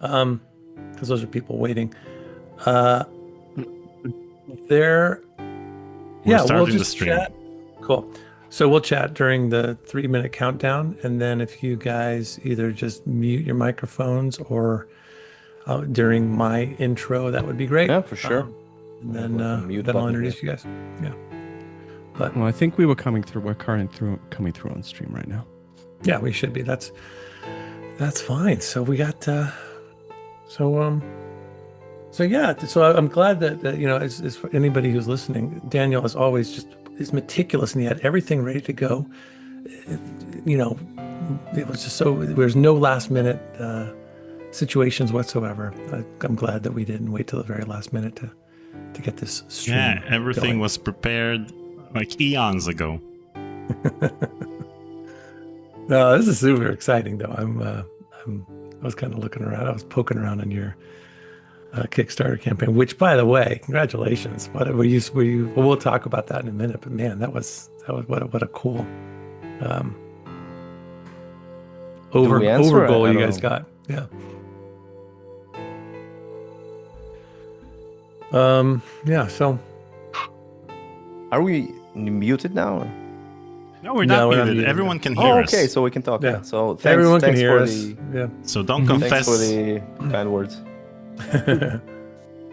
because those are people waiting. Uh, there, We're yeah, we'll starting the just stream. chat. Cool. So we'll chat during the 3-minute countdown, and then if you guys either just mute your microphones or during my intro, that would be great. Yeah, for sure. And We have like a mute then I'll button introduce you guys. Yeah. But Well, I think we were coming through. We're coming through on stream right now. yeah, we should be. That's fine. So we got so yeah. So I'm glad that as for anybody who's listening, Daniel is always just is meticulous, and he had everything ready to go. It was just so there's no last minute situations whatsoever. I'm glad that we didn't wait till the very last minute to get this stream. Yeah, everything going. was prepared like eons ago. No, this is super exciting though. I was kind of looking around. I was poking around on your Kickstarter campaign, which, by the way, congratulations. We'll talk about that in a minute. But man, that was what a cool over goal you guys got. Yeah. Yeah. So, are we muted now? No, we're not muted. Everyone can hear us. Okay, so we can talk. Yeah. So thanks, everyone can thanks hear for us. the Yeah. So don't thanks confess. for the kind words.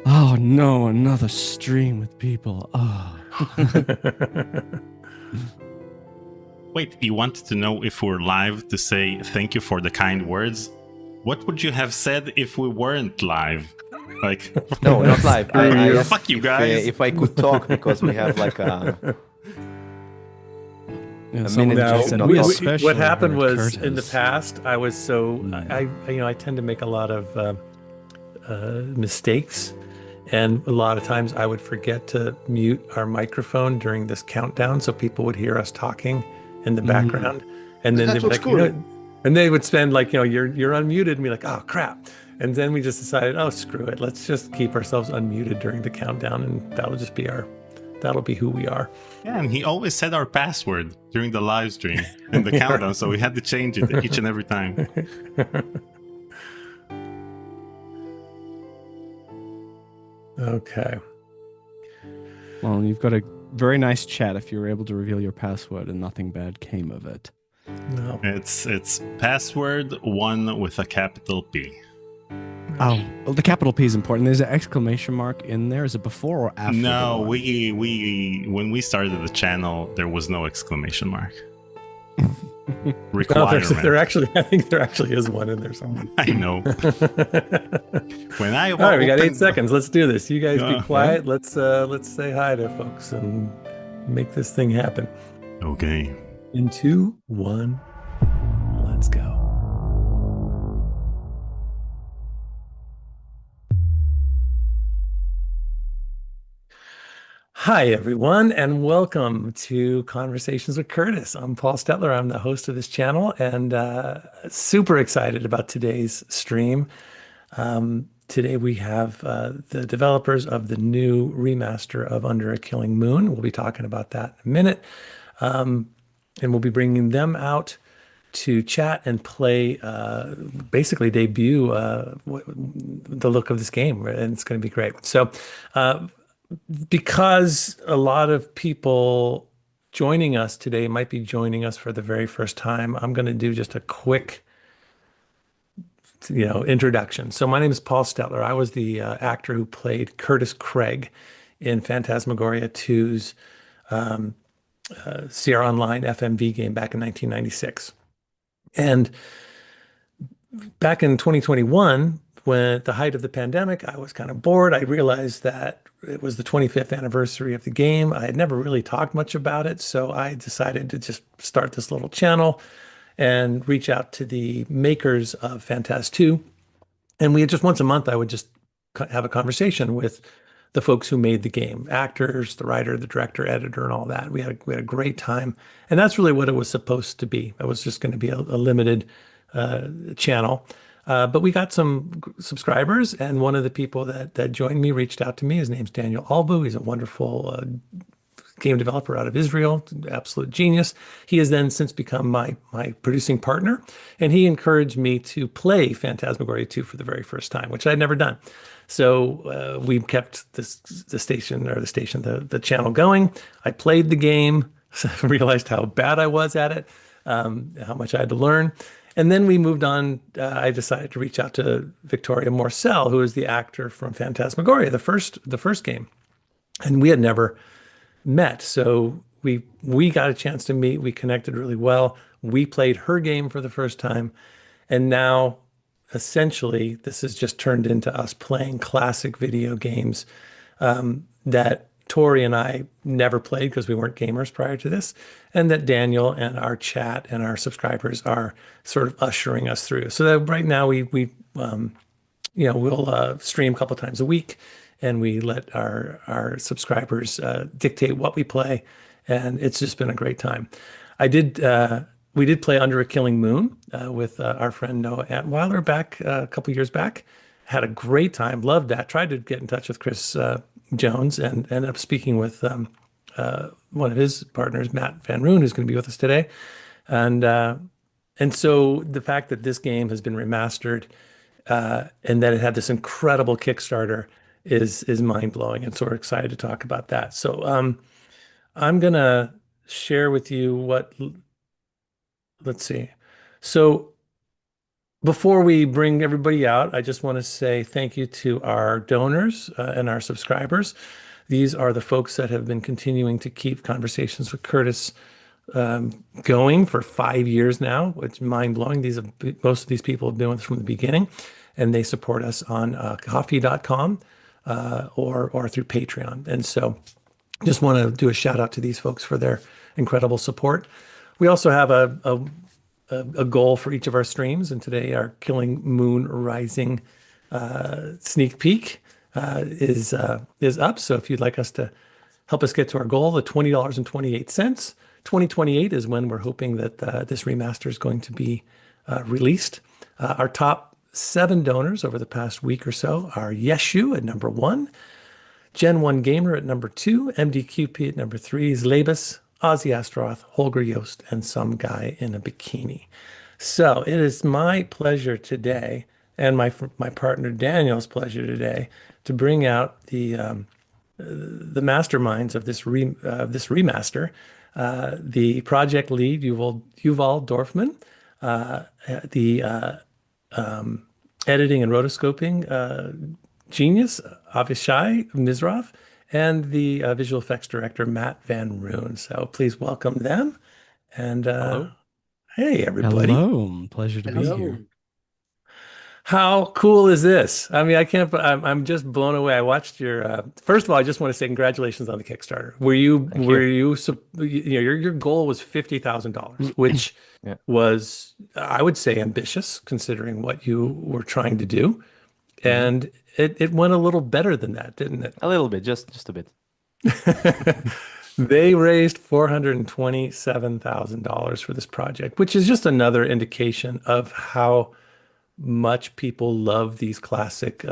Oh no, another stream with people. Oh. Wait, you wanted to know if we're live to say thank you for the kind words? What would you have said if we weren't live? Like, No, not live. I fuck you guys. If I could talk, because we have like a Yeah, minute Now, just said we- what happened heard was in the Curtis. past, I was so I tend to make a lot of mistakes, and a lot of times I would forget to mute our microphone during this countdown, so people would hear us talking in the background, and then they'd be like, and they would spend like, you're unmuted, and be like, oh crap, and then we just decided, oh screw it, let's just keep ourselves unmuted during the countdown, and that'll be who we are. Yeah, and he always said our password during the live stream in the countdown, so we had to change it each and every time. Okay. Well, you've got a very nice chat if you were able to reveal your password and nothing bad came of it. No. It's password 1 with a capital P. Oh, well, the capital P is important. There's an exclamation mark in there. Is it before or after? No, the one? we when we started the channel, there was no exclamation mark. No, Requirement. I think there actually is one in there somewhere. I know. When I All right, we got 8 opened- seconds. Let's do this. You guys be Yeah. quiet. Let's say hi to folks and make this thing happen. Okay. In 2, 1, let's go. Hi, everyone, and welcome to Conversations with Curtis. I'm Paul Stetler. I'm the host of this channel, and super excited about today's stream. Today we have the developers of the new remaster of Under a Killing Moon. We'll be talking about that in a minute, and we'll be bringing them out to chat and play, basically debut the look of this game, and it's going to be great. So, because a lot of people joining us today might be joining us for the very first time, I'm going to do just a quick, introduction. So my name is Paul Stetler. I was the actor who played Curtis Craig in Phantasmagoria 2's Sierra Online FMV game back in 1996. And back in 2021, when at the height of the pandemic, I was kind of bored. I realized that it was the 25th anniversary of the game. I had never really talked much about it, so I decided to just start this little channel and reach out to the makers of Phantas 2. And we had just once a month, I would just have a conversation with the folks who made the game, actors, the writer, the director, editor, and all that. We had a great time. And that's really what it was supposed to be. It was just going to be a limited channel. But we got some subscribers, and one of the people that joined me reached out to me. His name's Daniel Albu. He's a wonderful game developer out of Israel, absolute genius. He has then since become my producing partner, and he encouraged me to play Phantasmagoria 2 for the very first time, which I'd never done. So we kept the channel going. I played the game, realized how bad I was at it, how much I had to learn. And then we moved on. I decided to reach out to Victoria Morcell, who is the actor from Phantasmagoria, the first game, and we had never met. So we got a chance to meet. We connected really well. We played her game for the first time, and now essentially this has just turned into us playing classic video games that Tori and I never played because we weren't gamers prior to this, and that Daniel and our chat and our subscribers are sort of ushering us through. So that right now we'll stream a couple times a week, and we let our subscribers dictate what we play, and it's just been a great time. We did play Under a Killing Moon with our friend Noah Antweiler back a couple years back. Had a great time, loved that. Tried to get in touch with Chris Jones and ended up speaking with one of his partners, Matt Van Roon, who's going to be with us today. And so the fact that this game has been remastered and that it had this incredible Kickstarter is mind blowing, and so we're excited to talk about that. So I'm gonna share with you let's see. So before we bring everybody out, I just want to say thank you to our donors and our subscribers. These are the folks that have been continuing to keep Conversations with Curtis going for 5 years now. It's mind blowing. Most of these people have been with us from the beginning, and they support us on coffee.com or through Patreon. And so just want to do a shout out to these folks for their incredible support. We also have a goal for each of our streams, and today our Killing Moon Rising sneak peek is up. So if you'd like us to help us get to our goal, the $20.28, 2028 is when we're hoping that this remaster is going to be released. Our top 7 donors over the past week or so are Yeshu at number 1, Gen 1 Gamer at number 2, MDQP at number 3, Zlebus, Ozzy Astroth, Holger Yost, and some guy in a bikini. So it is my pleasure today, and my partner Daniel's pleasure today, to bring out the masterminds of this remaster, the project lead Yuval Dorfman, the editing and rotoscoping genius Avishay Mizrav, and the visual effects director Matt Van Roon. So please welcome them. And Hello. Hey everybody. Hello, pleasure to be here. How cool is this? I mean, I'm just blown away. I watched your first of all, I just want to say congratulations on the Kickstarter. Your goal was $50,000, which Yeah. was, I would say, ambitious considering what you were trying to do. And it went a little better than that, didn't it? A little bit, just a bit. They raised $427,000 for this project, which is just another indication of how much people love these classic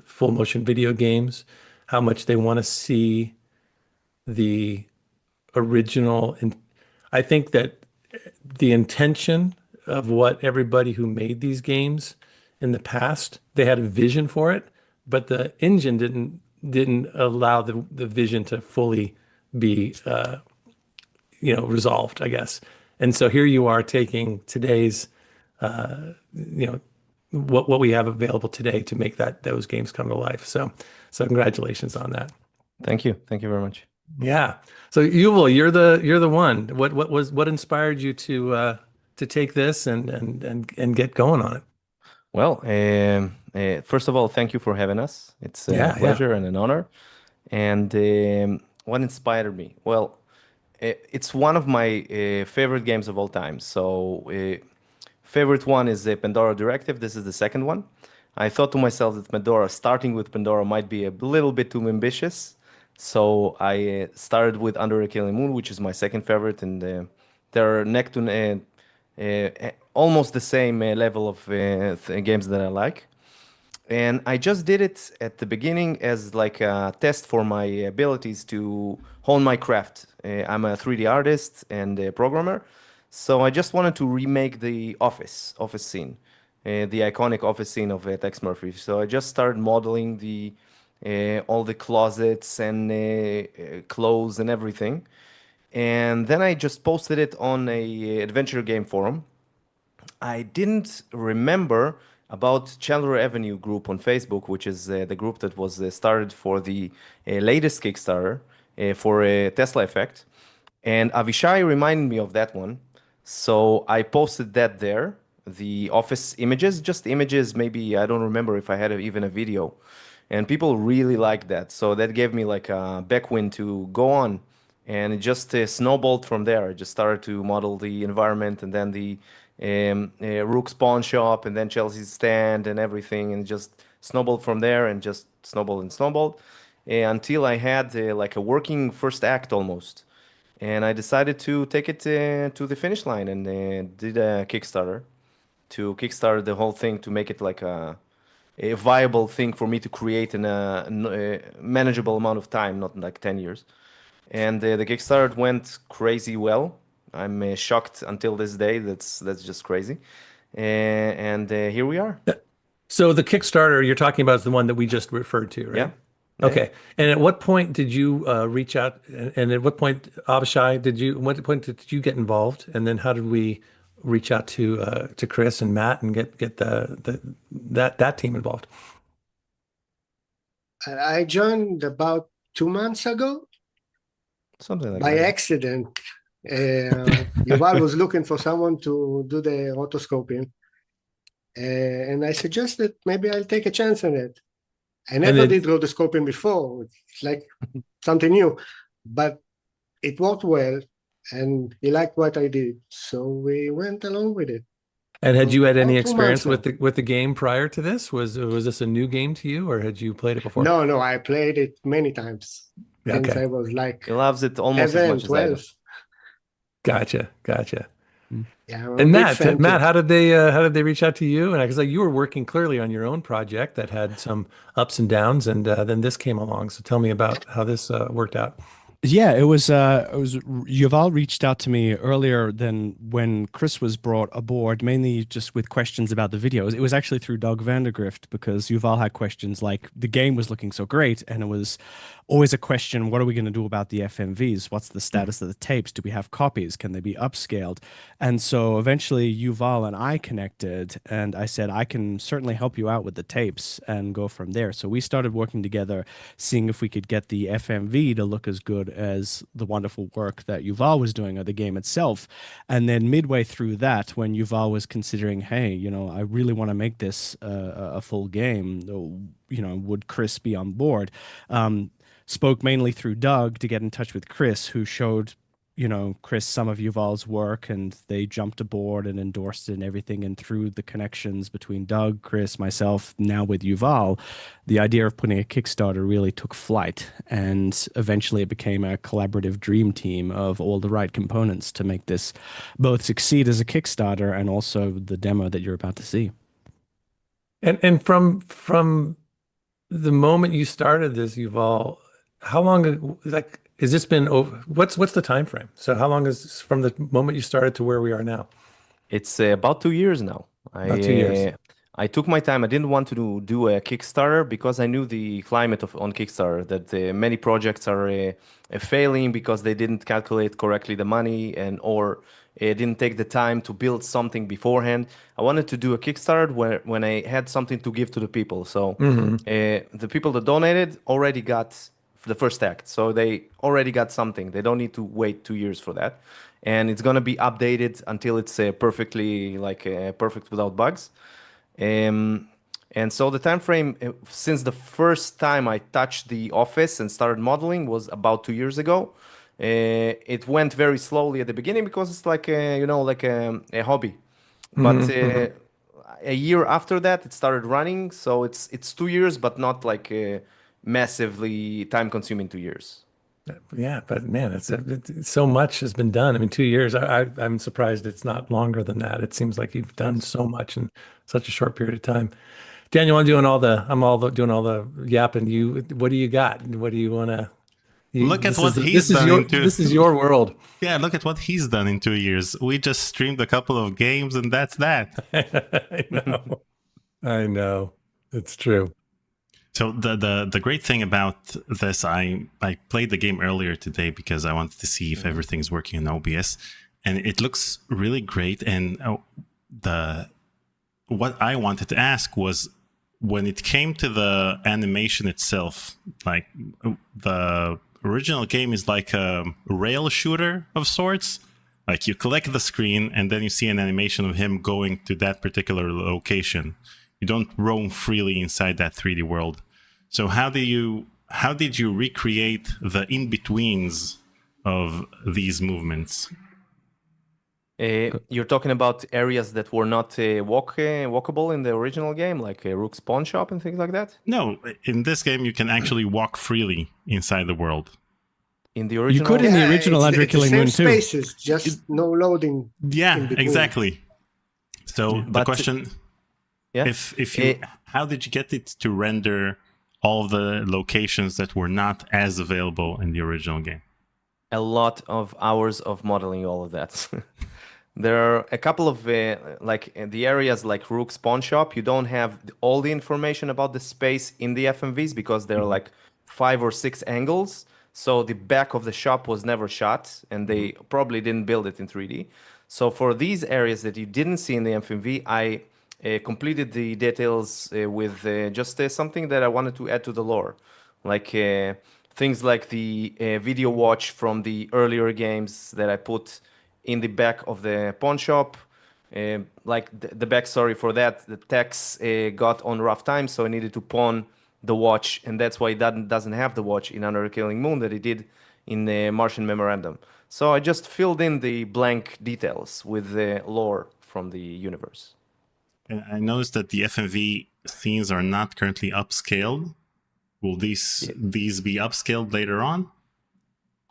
full motion video games, how much they want to see the original. And I think that the intention of what everybody who made these games in the past, they had a vision for it, but the engine didn't allow the vision to fully be resolved, I guess. And so here you are taking today's what we have available today to make those games come to life. So congratulations on that. Thank you very much. Yeah. So Yuval, you're the one. What inspired you to take this and get going on it? Well, first of all, thank you for having us. It's Yeah, a pleasure and an honor. And what inspired me? Well, it's one of my favorite games of all time. So, favorite one is the Pandora Directive. This is the second one. I thought to myself that starting with Pandora might be a little bit too ambitious. So I started with Under a Killing Moon, which is my second favorite, and they're neck to almost the same level of games that I like. And I just did it at the beginning as like a test for my abilities to hone my craft. I'm a 3D artist and a programmer, so I just wanted to remake the office scene, the iconic office scene of Tex Murphy. So I just started modeling the all the closets and clothes and everything, and then I just posted it on a adventure game forum. I didn't remember about Chandler Avenue group on Facebook, which is the group that was started for the latest Kickstarter for Tesla Effect. And Avishai reminded me of that one. So I posted that there, the office images, just images, maybe I don't remember if I had even a video. And people really liked that. So that gave me like a backwind to go on. And it just snowballed from there. I just started to model the environment and then the Rook's pawn shop and then Chelsea's stand and everything. And just snowballed from there and just snowballed and snowballed until I had like a working first act almost. And I decided to take it to the finish line and did a Kickstarter to kickstart the whole thing to make it like a viable thing for me to create in a manageable amount of time, not like 10 years. And the Kickstarter went crazy well. I'm shocked until this day. That's just crazy. And here we are. So the Kickstarter you're talking about is the one that we just referred to, Yeah. right? Yeah. Okay. And at what point did you reach out? And at what point, Abishai, what point did you get involved? And then how did we reach out to Chris and Matt and get that team involved? I joined about 2 months ago Something like by that. accident. Yuval was looking for someone to do the rotoscoping, and I suggested maybe I'll take a chance on it. I never did rotoscoping before. It's like something new, but it worked well, and he liked what I did, so we went along with it. And had you had any About 2 months experience with the game prior to this? Was this a new game to you, or had you played it before? No, I played it many times since Okay. I was like He loves it almost as 11, much as I do. 12. Gotcha. Yeah, I'm a And big Matt, fan Matt, too. how did they reach out to you? And because like you were working clearly on your own project that had some ups and downs, and then this came along. So tell me about how this worked out. Yeah, it was Yuval reached out to me earlier than when Chris was brought aboard, mainly just with questions about the videos. It was actually through Doug Vandergrift because Yuval had questions like the game was looking so great, and it was always a question, what are we going to do about the FMVs? What's the status of the tapes? Do we have copies? Can they be upscaled? And so eventually Yuval and I connected, and I said, I can certainly help you out with the tapes and go from there. So we started working together, seeing if we could get the FMV to look as good as the wonderful work that Yuval was doing of the game itself. And then midway through that, when Yuval was considering, hey, I really want to make this a full game, would Chris be on board? Spoke mainly through Doug to get in touch with Chris, who showed Chris some of Yuval's work, and they jumped aboard and endorsed it and everything. And through the connections between Doug, Chris, myself, now with Yuval, the idea of putting a Kickstarter really took flight. And eventually it became a collaborative dream team of all the right components to make this both succeed as a Kickstarter and also the demo that you're about to see. And from the moment you started this, Yuval, how long like has this been over? What's the time frame? So how long is from the moment you started to where we are now? It's about 2 years now. About 2 years. I took my time. I didn't want to do a Kickstarter because I knew the climate on Kickstarter that many projects are failing because they didn't calculate correctly the money and or didn't take the time to build something beforehand. I wanted to do a Kickstarter when I had something to give to the people. So the people that donated already got the first act, so they already got something. They don't need to wait 2 years for that, and it's gonna be updated until it's perfectly perfect without bugs. Um, and so the time frame since the first time I touched the office and started modeling was about 2 years ago. It went very slowly at the beginning because it's like a hobby. But a year after that, it started running. So it's 2 years, but not like massively time-consuming 2 years. Yeah, but man, it's so much has been done. I mean, 2 years. I'm surprised it's not longer than that. It seems like you've done so much in such a short period of time. Daniel, doing all the yapping. What do you got? What do you want to? Look at what he's done this is your world. Yeah, look at what he's done in 2 years. We just streamed a couple of games, and that's that. I know. I know. It's true. So the great thing about this, I played the game earlier today because I wanted to see if everything's working in OBS, and it looks really great. And what I wanted to ask was, when it came to the animation itself, like the original game is like a rail shooter of sorts. Like you collect the screen and then you see an animation of him going to that particular location. You don't roam freely inside that 3D world. So how did you recreate the in-betweens of these movements? You're talking about areas that were not walkable in the original game, like Rook's Pawn Shop and things like that? No, in this game you can actually walk freely inside the world. In the original, you could in the original Under Killing Moon too. Spaces, just no loading. Yeah, exactly. So the question, yeah, if you, how did you get it to render all the locations that were not as available in the original game? A lot of hours of modeling all of that. There are a couple of like the areas like Rook's Pawn Shop. You don't have all the information about the space in the FMVs because there are like 5 or 6 angles. So the back of the shop was never shot, and they probably didn't build it in 3D. So for these areas that you didn't see in the FMV, I completed the details with just something that I wanted to add to the lore, like things like the video watch from the earlier games that I put in the back of the pawn shop. Like the backstory for that, the Tex got on rough times, so I needed to pawn the watch, and that's why he doesn't have the watch in Under Killing Moon that he did in the Martian Memorandum. So I just filled in the blank details with the lore from the universe. And I noticed that the FMV scenes are not currently upscaled. Will these be upscaled later on?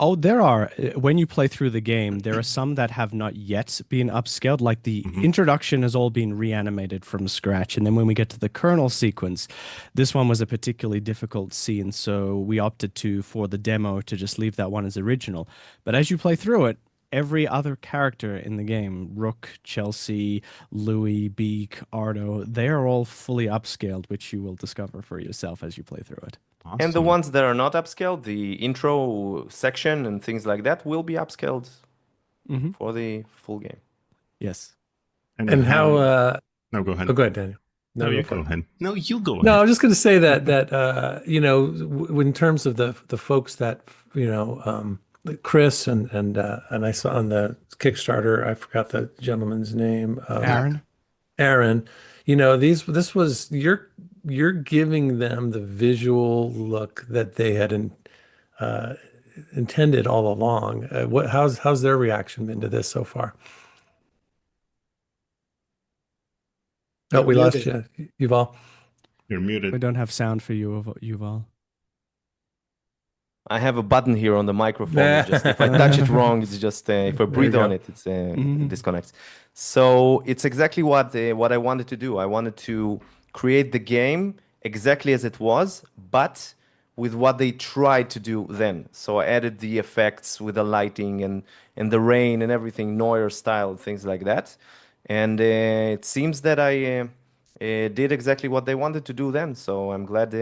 Oh, there are. When you play through the game, there are some that have not yet been upscaled. Like the introduction has all been reanimated from scratch. And then when we get to the kernel sequence, this one was a particularly difficult scene. So we opted for the demo to just leave that one as original. But as you play through it, every other character in the game, Rook, Chelsea, Louis, Beak, Ardo, they are all fully upscaled, which you will discover for yourself as you play through it. Awesome. And the ones that are not upscaled, the intro section and things like that, will be upscaled for the full game. Yes. And how? No, go ahead. Oh, go ahead, Daniel. No, you go ahead. No, you go ahead. No, I was just going to say that you know, in terms of the folks that Chris and I saw on the Kickstarter, I forgot the gentleman's name. Aaron. You know, this was you're giving them the visual look that they had intended all along. How's their reaction been to this so far? Oh, we lost you, Yuval. You're muted. We don't have sound for you, Yuval. I have a button here on the microphone. Just if I touch it wrong, it's just if I breathe on it, it's it disconnects. So it's exactly what I wanted to do. I wanted to create the game exactly as it was, but with what they tried to do then. So I added the effects with the lighting and the rain and everything, Neuer style, things like that. And it seems that I did exactly what they wanted to do then. So I'm glad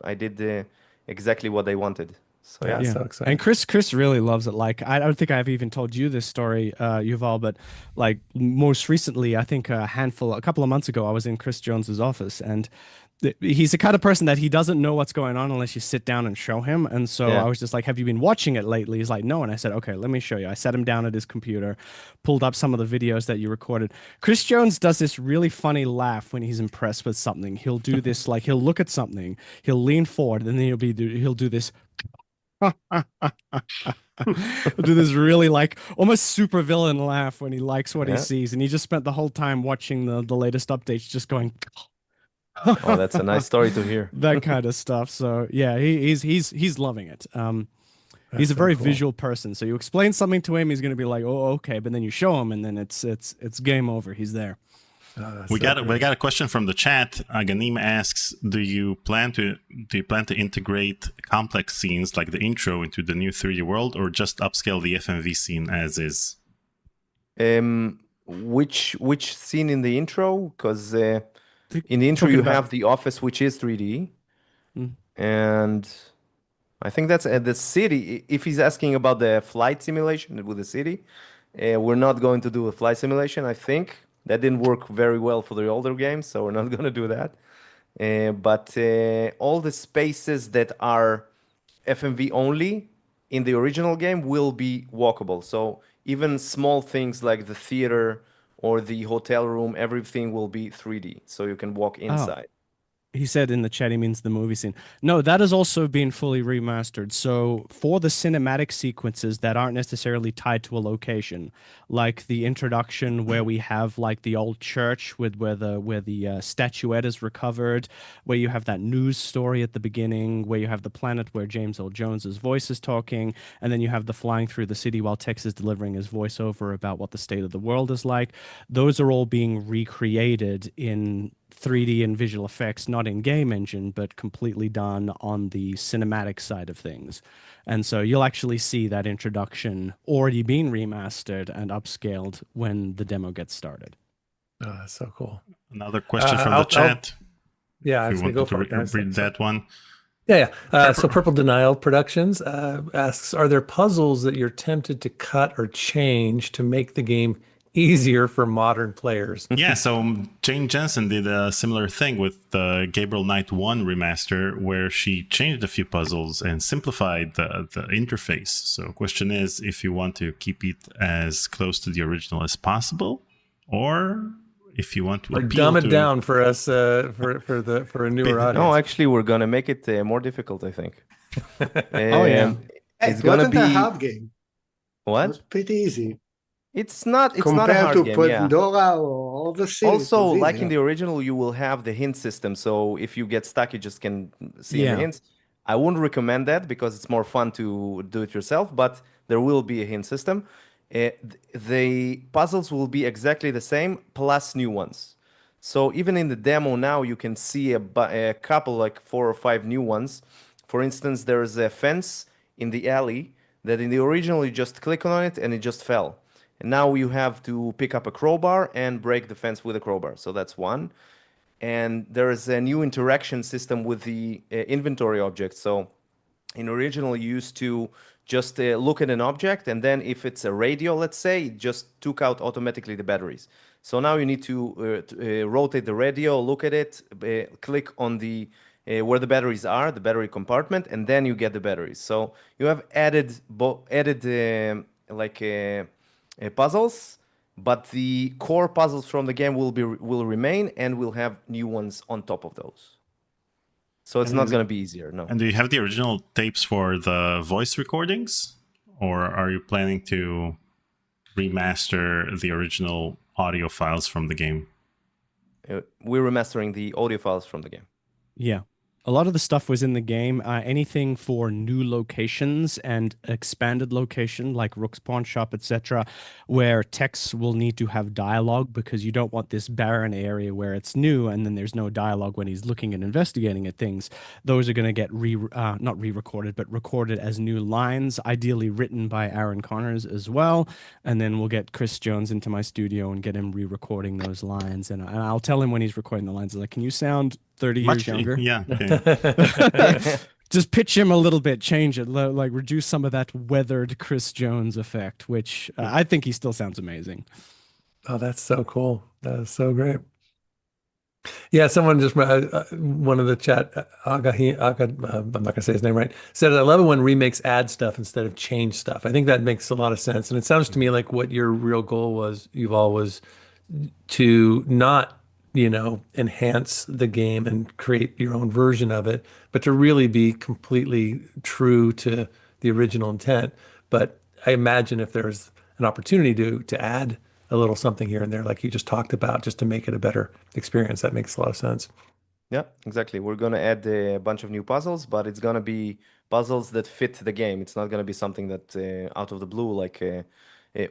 I did exactly what they wanted. So yeah, so exciting. And Chris really loves it. Like, I don't think I've even told you this story, Yuval, but like most recently, I think a couple of months ago, I was in Chris Jones's office, and he's the kind of person that he doesn't know what's going on unless you sit down and show him. And so I was just like, have you been watching it lately? He's like, no. And I said, okay, let me show you. I sat him down at his computer, pulled up some of the videos that you recorded. Chris Jones does this really funny laugh when he's impressed with something. He'll do this, like he'll look at something, he'll lean forward, and then he'll do this. He'll do this really like almost super villain laugh when he likes what he sees. And he just spent the whole time watching the latest updates just going, oh, that's a nice story to hear. That kind of stuff. So yeah, he's loving it. He's a very visual person. So you explain something to him, he's gonna be like, oh, okay, but then you show him, and then it's game over. He's there. Oh, that's We so got we great. got a question from the chat. Ganim asks, do you plan to integrate complex scenes like the intro into the new 3D world, or just upscale the FMV scene as is? Which scene in the intro? Because in the intro Talking you about have the office, which is 3D, Mm. and I think that's at the city. If he's asking about the flight simulation with the city, we're not going to do a flight simulation. I think that didn't work very well for the older games, so we're not going to do that. But all the spaces that are FMV only in the original game will be walkable. So even small things like the theater or the hotel room, everything will be 3D, so you can walk Oh, inside. he said in the chat he means the movie scene. No, that has also been fully remastered. So for the cinematic sequences that aren't necessarily tied to a location, like the introduction where we have like the old church with where the statuette is recovered, where you have that news story at the beginning, where you have the planet where James L. Jones's voice is talking, and then you have the flying through the city while Tex is delivering his voiceover about what the state of the world is like. Those are all being recreated in 3D and visual effects, not in game engine, but completely done on the cinematic side of things. And so you'll actually see that introduction already being remastered and upscaled when the demo gets started. oh, that's so cool. Another question from the I'll chat. yeah, I If was you gonna go wanted to for it, guys. read that one. Yeah, yeah. So Purple Denial Productions asks, are there puzzles that you're tempted to cut or change to make the game easier for modern players? Yeah, so Jane Jensen did a similar thing with the Gabriel Knight 1 remaster, where she changed a few puzzles and simplified the interface. So question is if you want to keep it as close to the original as possible, or if you want to Or appeal dumb it to... down for us for a newer No, audience. actually, we're gonna make it more difficult, I think. Oh, yeah. It's It gonna wasn't a be hard game. It was what? pretty easy It's not a compared hard to game, yeah. Pandora or all the It Also, was like easy. in the original, you will have the hint system. So if you get stuck, you just can see in the Yeah. hints. I wouldn't recommend that because it's more fun to do it yourself, but there will be a hint system. The puzzles will be exactly the same, plus new ones. So even in the demo now, you can see a couple, like 4 or 5 new ones. For instance, there's a fence in the alley that in the original, you just click on it and it just fell. And now you have to pick up a crowbar and break the fence with a crowbar. So that's one. And there is a new interaction system with the inventory objects. So in original, you used to just look at an object, and then if it's a radio, let's say, it just took out automatically the batteries. So now you need to rotate the radio, look at it, click on the where the batteries are, the battery compartment, and then you get the batteries. So you have added puzzles, but the core puzzles from the game will remain, and we'll have new ones on top of those. So it's And not is- going to be easier, no. And do you have the original tapes for the voice recordings? Or are you planning to remaster the original audio files from the game? We're remastering the audio files from the game. Yeah. A lot of the stuff was in the game. Anything for new locations and expanded location like Rook's Pawn Shop, etc., where Tex will need to have dialogue because you don't want this barren area where it's new and then there's no dialogue when he's looking and investigating at things. Those are going to get not re-recorded, but recorded as new lines, ideally written by Aaron Connors as well. And then we'll get Chris Jones into my studio and get him re-recording those lines. And I'll tell him when he's recording the lines, like, can you sound 30 years younger? Yeah. Okay. Just pitch him a little bit, change it, like reduce some of that weathered Chris Jones effect, which I think he still sounds amazing. Oh, that's so cool. That is so great. Yeah, someone just one of the chat, I'm not gonna say his name right, said I love it when remakes add stuff instead of change stuff. I think that makes a lot of sense, and it sounds to me like what your real goal was, Yuval, was to not, enhance the game and create your own version of it, but to really be completely true to the original intent. But I imagine if there's an opportunity to add a little something here and there, like you just talked about, just to make it a better experience, that makes a lot of sense. Yeah, exactly. We're going to add a bunch of new puzzles, but it's going to be puzzles that fit the game. It's not going to be something that out of the blue, like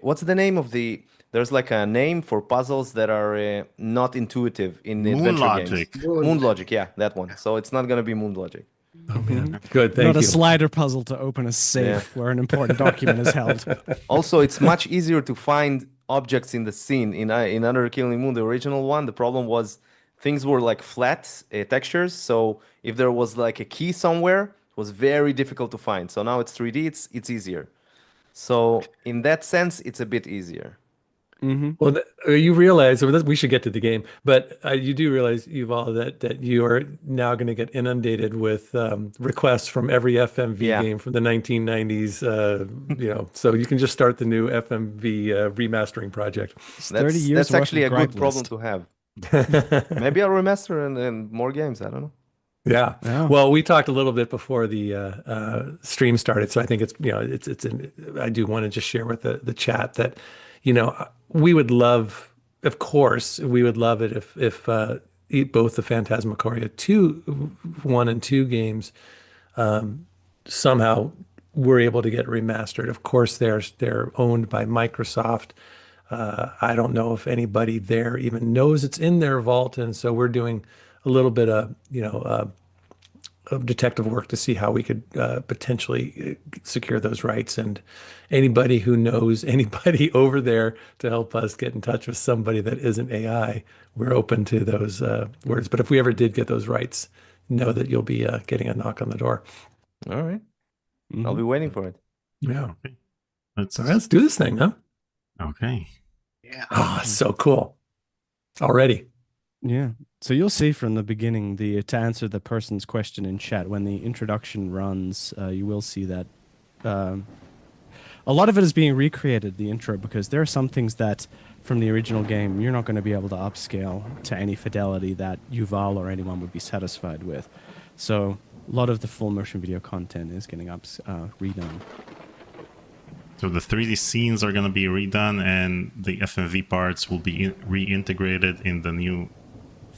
What's the name of the? There's like a name for puzzles that are not intuitive in the Moon adventure games. Logic. Moon Logic, yeah, that one. So it's not gonna be Moon Logic. Oh man, good. Thank Not a you. slider puzzle to open a safe where an important document is held. Also, it's much easier to find objects in the scene. In Under the Killing Moon, the original one, the problem was things were like flat textures. So if there was like a key somewhere, it was very difficult to find. So now it's 3D, it's easier. So in that sense, it's a bit easier. Well, you realize, or we should get to the game, but you do realize, Yuval, that you are now going to get inundated with requests from every FMV Yeah. game from the 1990s. So you can just start the new FMV remastering project. It's 30 years That's worth actually a of good gripe problem list. to have. Maybe I'll remaster and more games. I don't know. Yeah. Yeah. Well, we talked a little bit before the stream started, so I think I do want to just share with the chat that, we would love, of course, we would love it if both the Phantasmagoria 1 and 2 games somehow were able to get remastered. Of course, they're owned by Microsoft. I don't know if anybody there even knows it's in their vault, and so we're doing a little bit of of detective work to see how we could potentially secure those rights. And anybody who knows anybody over there to help us get in touch with somebody that isn't AI, we're open to those words. But if we ever did get those rights, know that you'll be getting a knock on the door. All right. I'll be waiting for it. Yeah. Okay. So let's do this thing, huh? Okay. Yeah. Oh, so cool. Already. Yeah. So you'll see from the beginning, to answer the person's question in chat, when the introduction runs, you will see that a lot of it is being recreated, the intro, because there are some things that from the original game you're not going to be able to upscale to any fidelity that Yuval or anyone would be satisfied with. So a lot of the full motion video content is getting redone. So the 3D scenes are going to be redone, and the FMV parts will be reintegrated in the new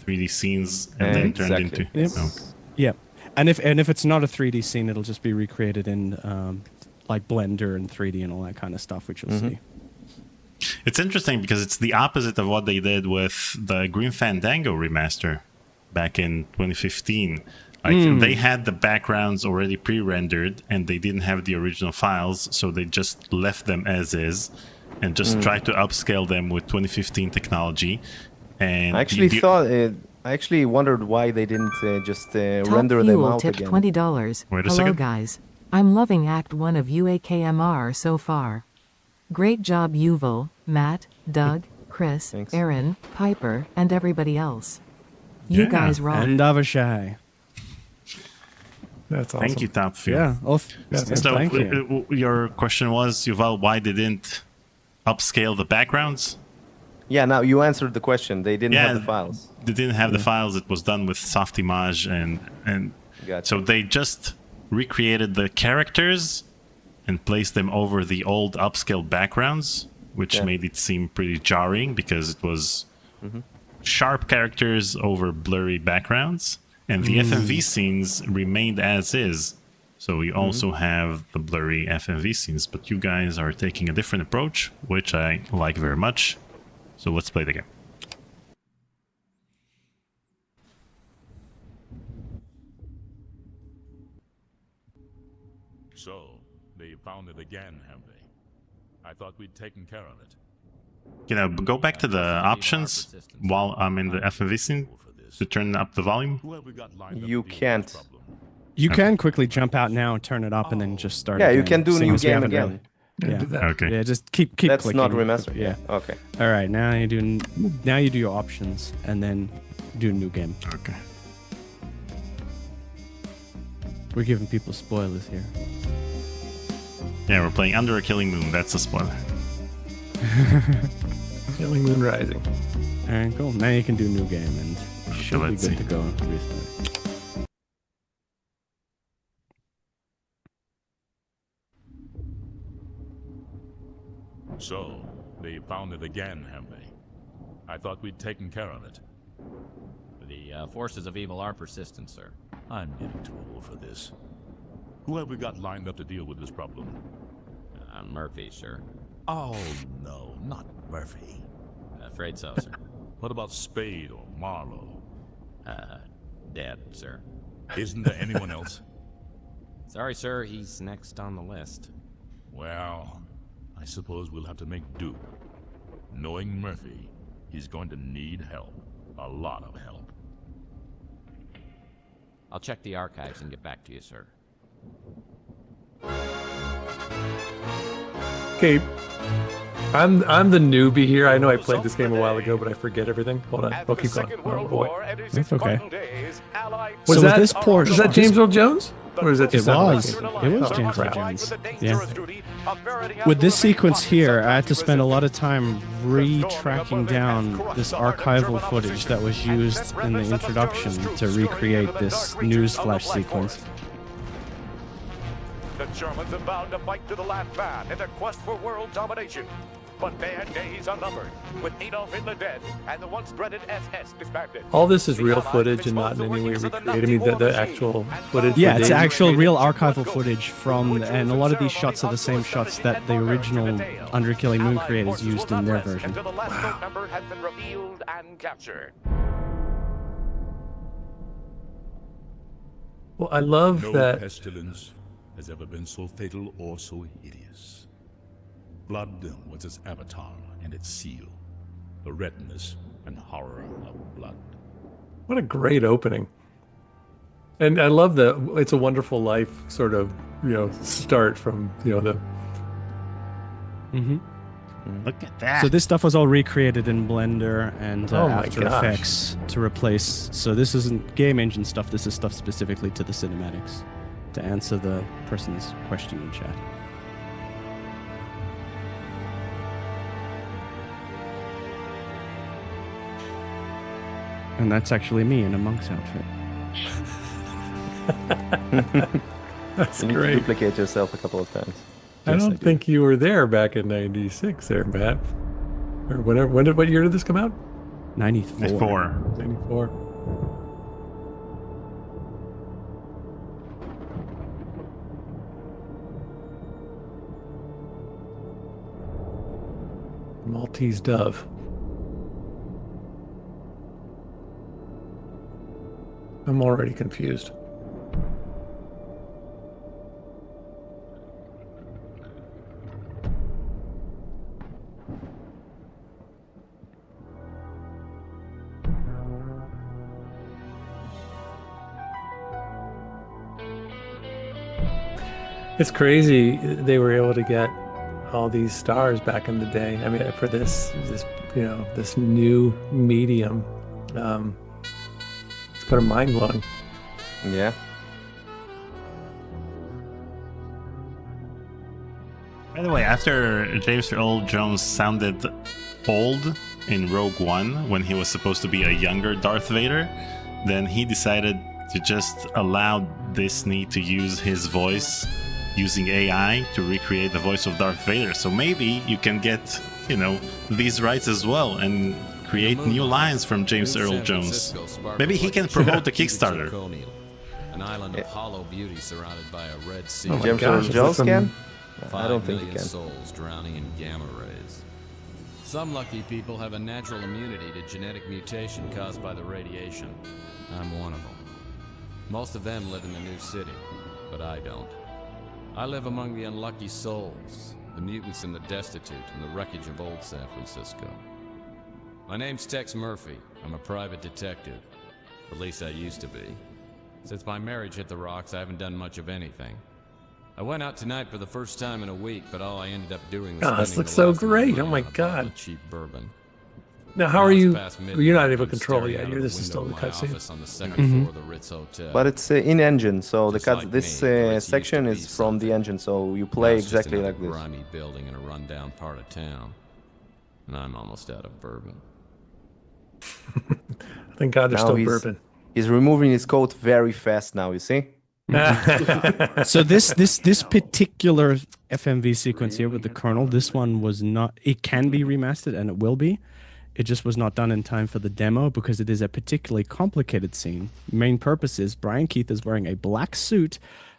3D scenes and then turned Exactly. into. Yep. Okay. Yeah, and if it's not a 3D scene, it'll just be recreated in like Blender and 3D and all that kind of stuff, which you'll see. It's interesting because it's the opposite of what they did with the Green Fandango remaster back in 2015. Like they had the backgrounds already pre-rendered and they didn't have the original files, so they just left them as is and just tried to upscale them with 2015 technology. And I actually wondered why they didn't just Top render them Fuel out tipped again. $20. Wait a Hello second. guys. I'm loving Act 1 of UAKMR so far. Great job Yuval, Matt, Doug, Chris, Thanks. Aaron, Piper, and everybody else. You Yeah. guys rock. And Avishay. That's awesome. Thank you, Top Fuel. Yeah. Oh, So thank you. your question was, Yuval, why they didn't upscale the backgrounds? Yeah, now you answered the question. They didn't have the files. They didn't have the files. It was done with Softimage, and Gotcha. so they just recreated the characters and placed them over the old upscaled backgrounds, which Yeah. made it seem pretty jarring because it was sharp characters over blurry backgrounds, and the FMV scenes remained as is. So we also have the blurry FMV scenes, but you guys are taking a different approach, which I like very much. So let's play the game. So, they found it again, have they? I thought we'd taken care of it. Go back to the options while I'm in the FMV scene to turn up the volume. Who have we got lined up You to deal with can't. this problem? You can quickly jump out now and turn it up and then just start. Yeah, you again, can do seeing new as we game haven't again. really- Yeah, Yeah. do that. Okay. Yeah, just keep That's clicking. not remastered. Yeah. Okay. All right, now you do your options and then do a new game. Okay. We're giving people spoilers here. Yeah, we're playing Under a Killing Moon. That's a spoiler. Killing Moon Rising. All right, cool. Now you can do a new game and should be let's good see. to go. Restart. So, they found it again, have they? I thought we'd taken care of it. The forces of evil are persistent, sir. I'm getting too old for this. Who have we got lined up to deal with this problem? Murphy, sir. Oh, no, not Murphy. Afraid so, sir. What about Spade or Marlowe? Dead, sir. Isn't there anyone else? Sorry, sir, he's next on the list. Well, I suppose we'll have to make do. Knowing Murphy, he's going to need help. A lot of help. I'll check the archives and get back to you, sir. Okay, I'm the newbie here. I know I played this game a while ago, but I forget everything. Hold on, I'll keep going. Oh boy, That's okay. was So that with this Porsche, was that James Earl Jones? Or is that It just sound was. like It was Oh, James Earl crap. Jones. Yeah. With this sequence here, I had to spend a lot of time re-tracking down this archival footage that was used in the introduction to recreate this news flash sequence. The Germans are bound to fight to the last man in their quest for world domination. But their days are numbered, with Adolf Hitler dead and the once dreaded SS disbanded. All this is real footage and not in any way recreated. I mean, the actual footage. Yeah, that it's they actual recreated. real archival footage from, and a lot of these shots are the same shots that the original Under Killing Moon creators used in their version. Until the last vote number has been revealed and captured. Well, I love No that. pestilence has ever been so fatal or so hideous. Blood was its avatar and its seal. The redness and horror of blood. What a great opening. And I love the It's a Wonderful Life sort of, start from, the Mm-hmm. Look at that. So this stuff was all recreated in Blender and Oh my After gosh. Effects to replace. So this isn't game engine stuff. This is stuff specifically to the cinematics to answer the person's question in chat. And that's actually me in a monk's outfit. That's You need to great. duplicate yourself a couple of times. I Yes, don't I do. think you were there back in '96 there, Matt. Or whenever, what year did this come out? 94. 4. '94. Maltese dove. I'm already confused. It's crazy they were able to get all these stars back in the day. I mean, for this this new medium, it's kind of mind blowing. Yeah. By the way, after James Earl Jones sounded old in Rogue One when he was supposed to be a younger Darth Vader, then he decided to just allow Disney to use his voice using AI to recreate the voice of Darth Vader. So maybe you can get, these rights as well and create new lines from James Earl Jones. Maybe he can promote the Kickstarter. An island of hollow beauty surrounded by a red sea. Oh my James gosh, Earl is this Jones some- can? I 5 don't think he million can. souls drowning in gamma rays. Some lucky people have a natural immunity to genetic mutation caused by the radiation. I'm one of them. Most of them live in the new city, but I don't. I live among the unlucky souls, the mutants and the destitute, and the wreckage of old San Francisco. My name's Tex Murphy. I'm a private detective. At least I used to be. Since my marriage hit the rocks, I haven't done much of anything. I went out tonight for the first time in a week, but all I ended up doing was Oh, this spending looks the so last of great. money Oh my on a bottle of God. cheap bourbon. Now, how Now are it's you? past midnight, You're not able to I'm control staring yet. out You're of this is window still the of my cutscene. office on the 2nd Mhm. floor of the Ritz Hotel. But it's in engine, so Just the like this me, the Ritz used section to is be from the something. engine, so you Now play it's just exactly another like this. grimy building in a rundown part of town, and I'm almost out of bourbon. Thank God there's Now still he's- bourbon. He's removing his coat very fast now, you see? So this particular FMV sequence here with the Colonel, this one was not. It can be remastered and it will be. It just was not done in time for the demo because it is a particularly complicated scene. Main purpose is Brian Keith is wearing a black suit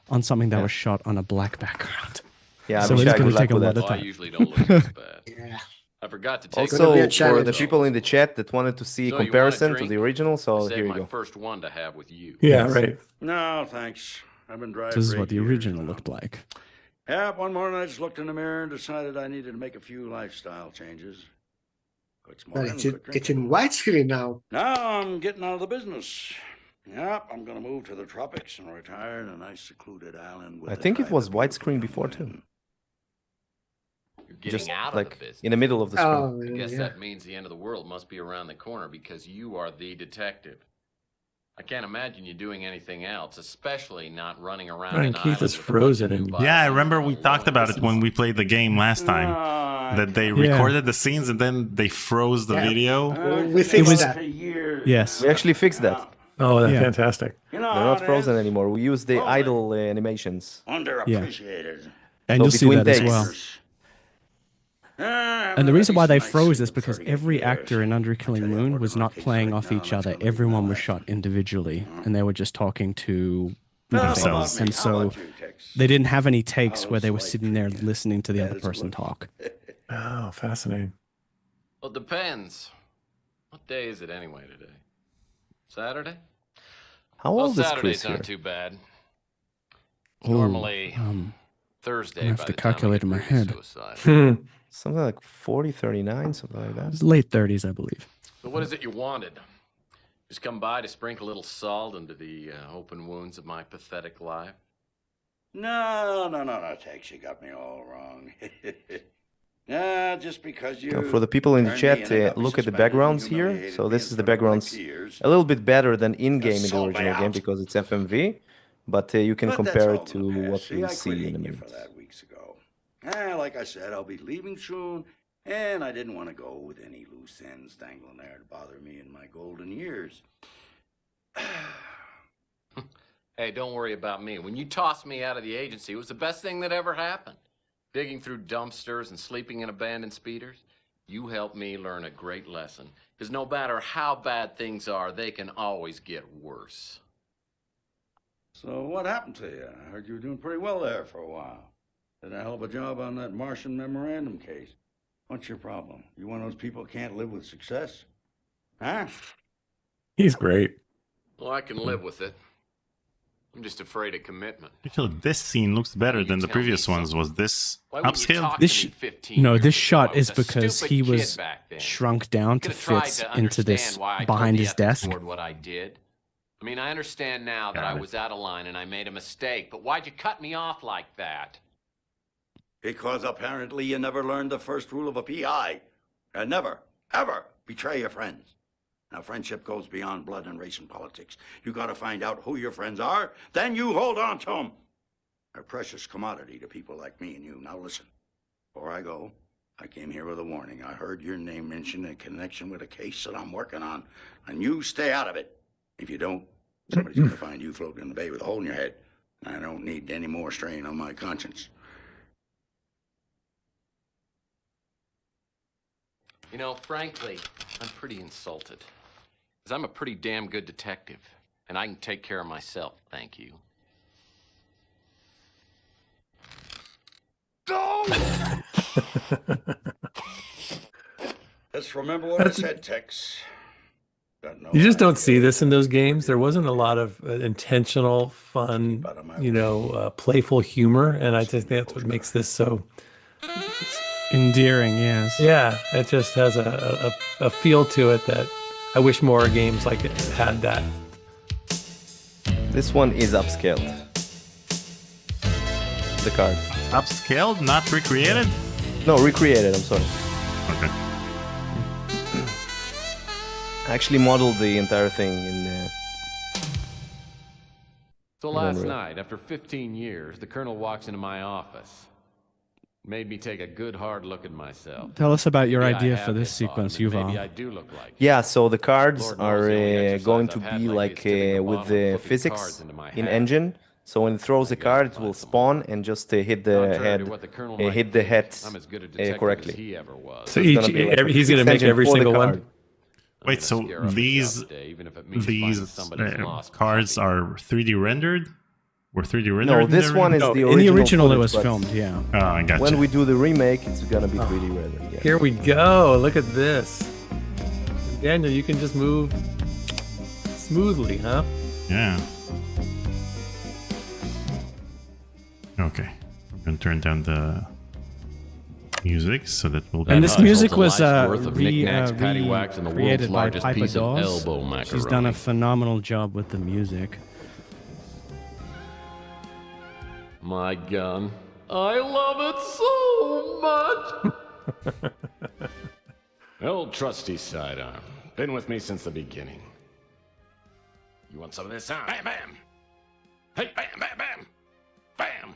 on something that was shot on a black background. Yeah, So Avishay, it is going good to take a luck with lot that. of Well, I time. usually don't look this bad. Yeah. I forgot to take Gonna be a Also, for challenge. the people in the chat that wanted to see a So you want a comparison to drink? the original, so Save here you my go. first one to have with you. Yeah, Yes. right. No, thanks. I've been dry This is for what 8 the years original now. looked like. Yeah, one morning I just looked in the mirror and decided I needed to make a few lifestyle changes. Quit But smoking, it's quit it's drinking. in widescreen now. Now I'm getting out of the business. Yep, I'm gonna move to the tropics and retire in a nice secluded island with I a think it tribe was of beautiful widescreen young before too. women. You're getting Just out of like the business. in the middle of the screen. Oh, I guess yeah. that means the end of the world must be around the corner because you are the detective. I can't imagine you doing anything else, especially not running around Brian an Keith island is with a bunch frozen of and- nubile Yeah, I women remember we alone. talked about it when we played the game last time. That they recorded the scenes and then they froze the Yeah. video. We fixed was- that. Yes. We actually fixed that. Oh, that's Yeah. fantastic. You know They're how not it frozen is. anymore. We use the Frozen. idle animations. Underappreciated. And So you'll see between that as takes. well. And the reason why they froze is because every actor in Under Killing Moon was not playing off each other. Everyone was shot individually, and they were just talking to Themselves. And so they didn't have any takes where they were sitting there listening to the other person talk. Oh, fascinating. Well, it depends. What day is it anyway today? Saturday? How Well, old is Saturdays Chris here? aren't too bad. It's Ooh, normally Thursday. I have by to the time I calculate get in my really head. suicidal. Hmm. Something like 40, 39, something like that. It's late 30s, I believe. So what is it you wanted? Just come by to sprinkle a little salt into the open wounds of my pathetic life? No, Tex, you got me all wrong. Yeah, just because you. Now, for the people in the turned me chat, in and got me look at the suspended and backgrounds here. humiliated So me this in is the front of my backgrounds peers. a little bit better than in-game in the sold me original game out. because it's FMV, but you can But that's compare all it in to the past. what See, you'll I quit see in a hating you minute. for that weeks ago. Like I said, I'll be leaving soon, and I didn't want to go with any loose ends dangling there to bother me in my golden years. Hey, don't worry about me. When you tossed me out of the agency, it was the best thing that ever happened. Digging through dumpsters and sleeping in abandoned speeders. You helped me learn a great lesson. Because no matter how bad things are, they can always get worse. So what happened to you? I heard you were doing pretty well there for a while. Did a hell of a job on that Martian memorandum case. What's your problem? You one of those people who can't live with success? Huh? He's great. Well, I can live with it. I'm just afraid of commitment. Actually, this scene looks better You than the tell previous me ones. something. Was this Why wouldn't you upscaled? talk This to me sh- 15 No, years this ago? shot I was is a because stupid he kid was back then. shrunk down to Could've tried fit to into this understand why I behind told his the ethics desk. board what I did. I mean, I understand now that Got I it. was out of line and I made a mistake, but why'd you cut me off like that? Because apparently you never learned the first rule of a PI. And never, ever betray your friends. Now, friendship goes beyond blood and race and politics. You gotta find out who your friends are, then you hold on to them. They're a precious commodity to people like me and you. Now listen, before I go, I came here with a warning. I heard your name mentioned in connection with a case that I'm working on, and you stay out of it. If you don't, somebody's gonna find you floating in the bay with a hole in your head. I don't need any more strain on my conscience. You know, frankly, I'm pretty insulted. Because I'm a pretty damn good detective, and I can take care of myself, thank you. Go! Let's remember what I said, Tex. Got no You just don't idea see this in what those you're games. There doing. wasn't a lot of intentional, fun, Keep out of my playful humor, and I just think that's what makes this so. Endearing, yes. Yeah, it just has a feel to it that I wish more games like it had that. This one is upscaled. The card. Upscaled, not recreated? No, recreated, I'm sorry. Okay. I actually modeled the entire thing in So in last Unreal. night, after 15 years, the colonel walks into my office. Made me take a good hard look at myself. Tell us about your Maybe I idea have for this hit bottom, sequence, and Maybe I Yuval. do look like it. Yeah, so the cards Lord knows are the only exercise going to I've had be lately like is tipping the with bottle and the flipping physics cards into my in hat. engine. So when it throws a I gotta card, it find will some spawn and just hit the Contrary head, to what the colonel might hit the think, head I'm as good a detective correctly. as he ever was. So It's gonna be like a he's going to fixed make engine every for the single card. one. I'm Wait, gonna so scare up a these shop today, even if it means finding somebody's lost cards copy. are 3D rendered? Were 3D rendered? No, this one is No, the in original. the original it footage, was but filmed, yeah. Oh, I got When you. we do the remake, it's gonna be 3D rendered. Yeah. Here we go. Look at this. Daniel, you can just move smoothly, huh? Yeah. Okay. I'm going to turn down the music so that we'll... And this music was worth of knickknacks, paddywhacks, and the world's created by largest Piper piece of Dawes. elbow macaroni. She's done a phenomenal job with the music. My gun. I love it so much. Old trusty sidearm. Been with me since the beginning. You want some of this, huh? Bam, bam. Hey, bam, bam, bam. Bam.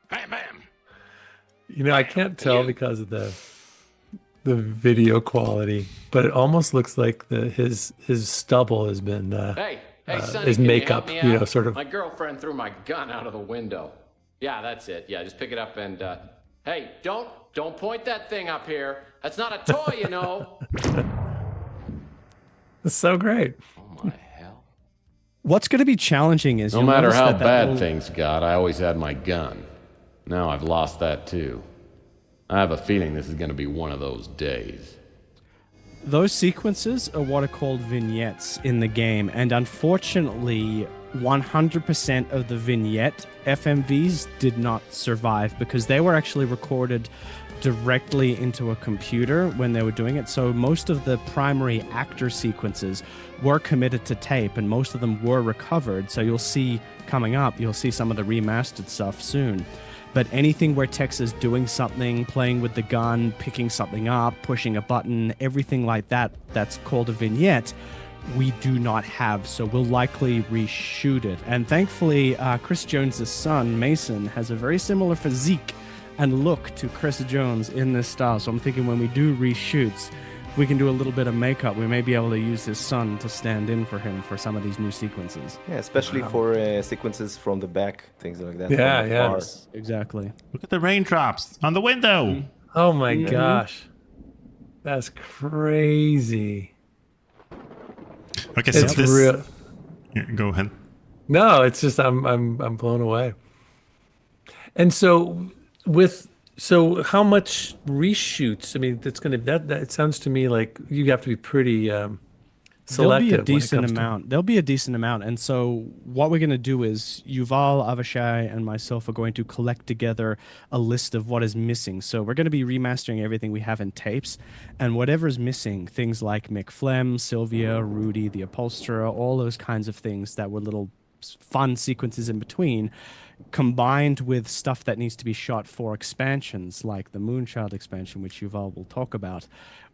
Bam, bam. You know, I can't tell because of the video quality, but it almost looks like his stubble has been Hey, Sonny, his can you makeup, help me out? sort of. My girlfriend threw my gun out of the window. Yeah, that's it. Yeah, just pick it up and hey, don't point that thing up here. That's not a toy, you know. It's so great. Oh my hell. What's going to be challenging is No you'll matter notice how that bad little- things got, I always had my gun. Now I've lost that too. I have a feeling this is going to be one of those days. Those sequences are what are called vignettes in the game, and unfortunately, 100% of the vignette FMVs did not survive because they were actually recorded directly into a computer when they were doing it. So most of the primary actor sequences were committed to tape, and most of them were recovered. So you'll see coming up, you'll see some of the remastered stuff soon. But anything where Tex is doing something, playing with the gun, picking something up, pushing a button, everything like that, that's called a vignette, we do not have. So we'll likely reshoot it. And thankfully, Chris Jones' son, Mason, has a very similar physique and look to Chris Jones in this style. So I'm thinking when we do reshoots, we can do a little bit of makeup. We may be able to use his son to stand in for him for some of these new sequences. Yeah, especially for sequences from the back, things like that. Yeah, from the yeah. far. Exactly. Look at the raindrops on the window. Oh my gosh. That's crazy. Okay, so It's this... real. Yeah, go ahead. No, it's just I'm blown away. And so how much reshoots? I mean, that's gonna that it sounds to me like you have to be pretty selective. There'll be a decent amount. There'll be a decent amount. And so what we're going to do is Yuval, Avishay, and myself are going to collect together a list of what is missing. So we're going to be remastering everything we have in tapes, and whatever's missing, things like Mick Flem, Sylvia, Rudy, the upholsterer, all those kinds of things that were little fun sequences in between, combined with stuff that needs to be shot for expansions like the Moonchild expansion, which Yuval will talk about.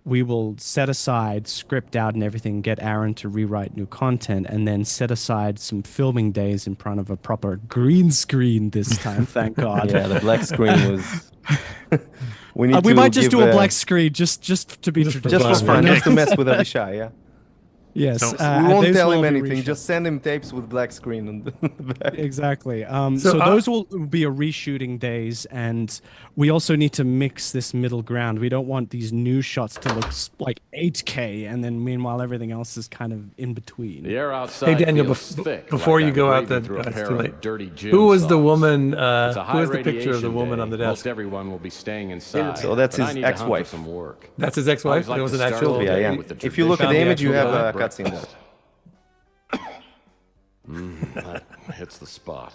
We will set aside, script out and everything, get Aaron to rewrite new content, and then set aside some filming days in front of a proper green screen this time, thank God. Yeah, the black screen was... we might just do a black screen just to be just for fun, just to mess with Avishay, yeah. Yes, So- we won't those tell will him be anything. reshot. Just send him tapes with black screen on the back. Exactly. So, So those will be a reshooting days, and we also need to mix this middle ground. We don't want these new shots to look like 8K, and then meanwhile everything else is kind of in between. The air outside Hey Daniel, feels thick, before like you I'm go out breathing the through a it's pair too of late. dirty gym Who was the socks. woman? It's a Who was the picture of the high woman on the radiation desk? day. Most everyone will be staying inside. So that's but I his need to hunt for ex-wife. some work. That's his I ex-wife. always like It was to an start actual. the Yeah, day yeah. with the If you look at the traditional image, you have a actual cutscene there. That hits the spot.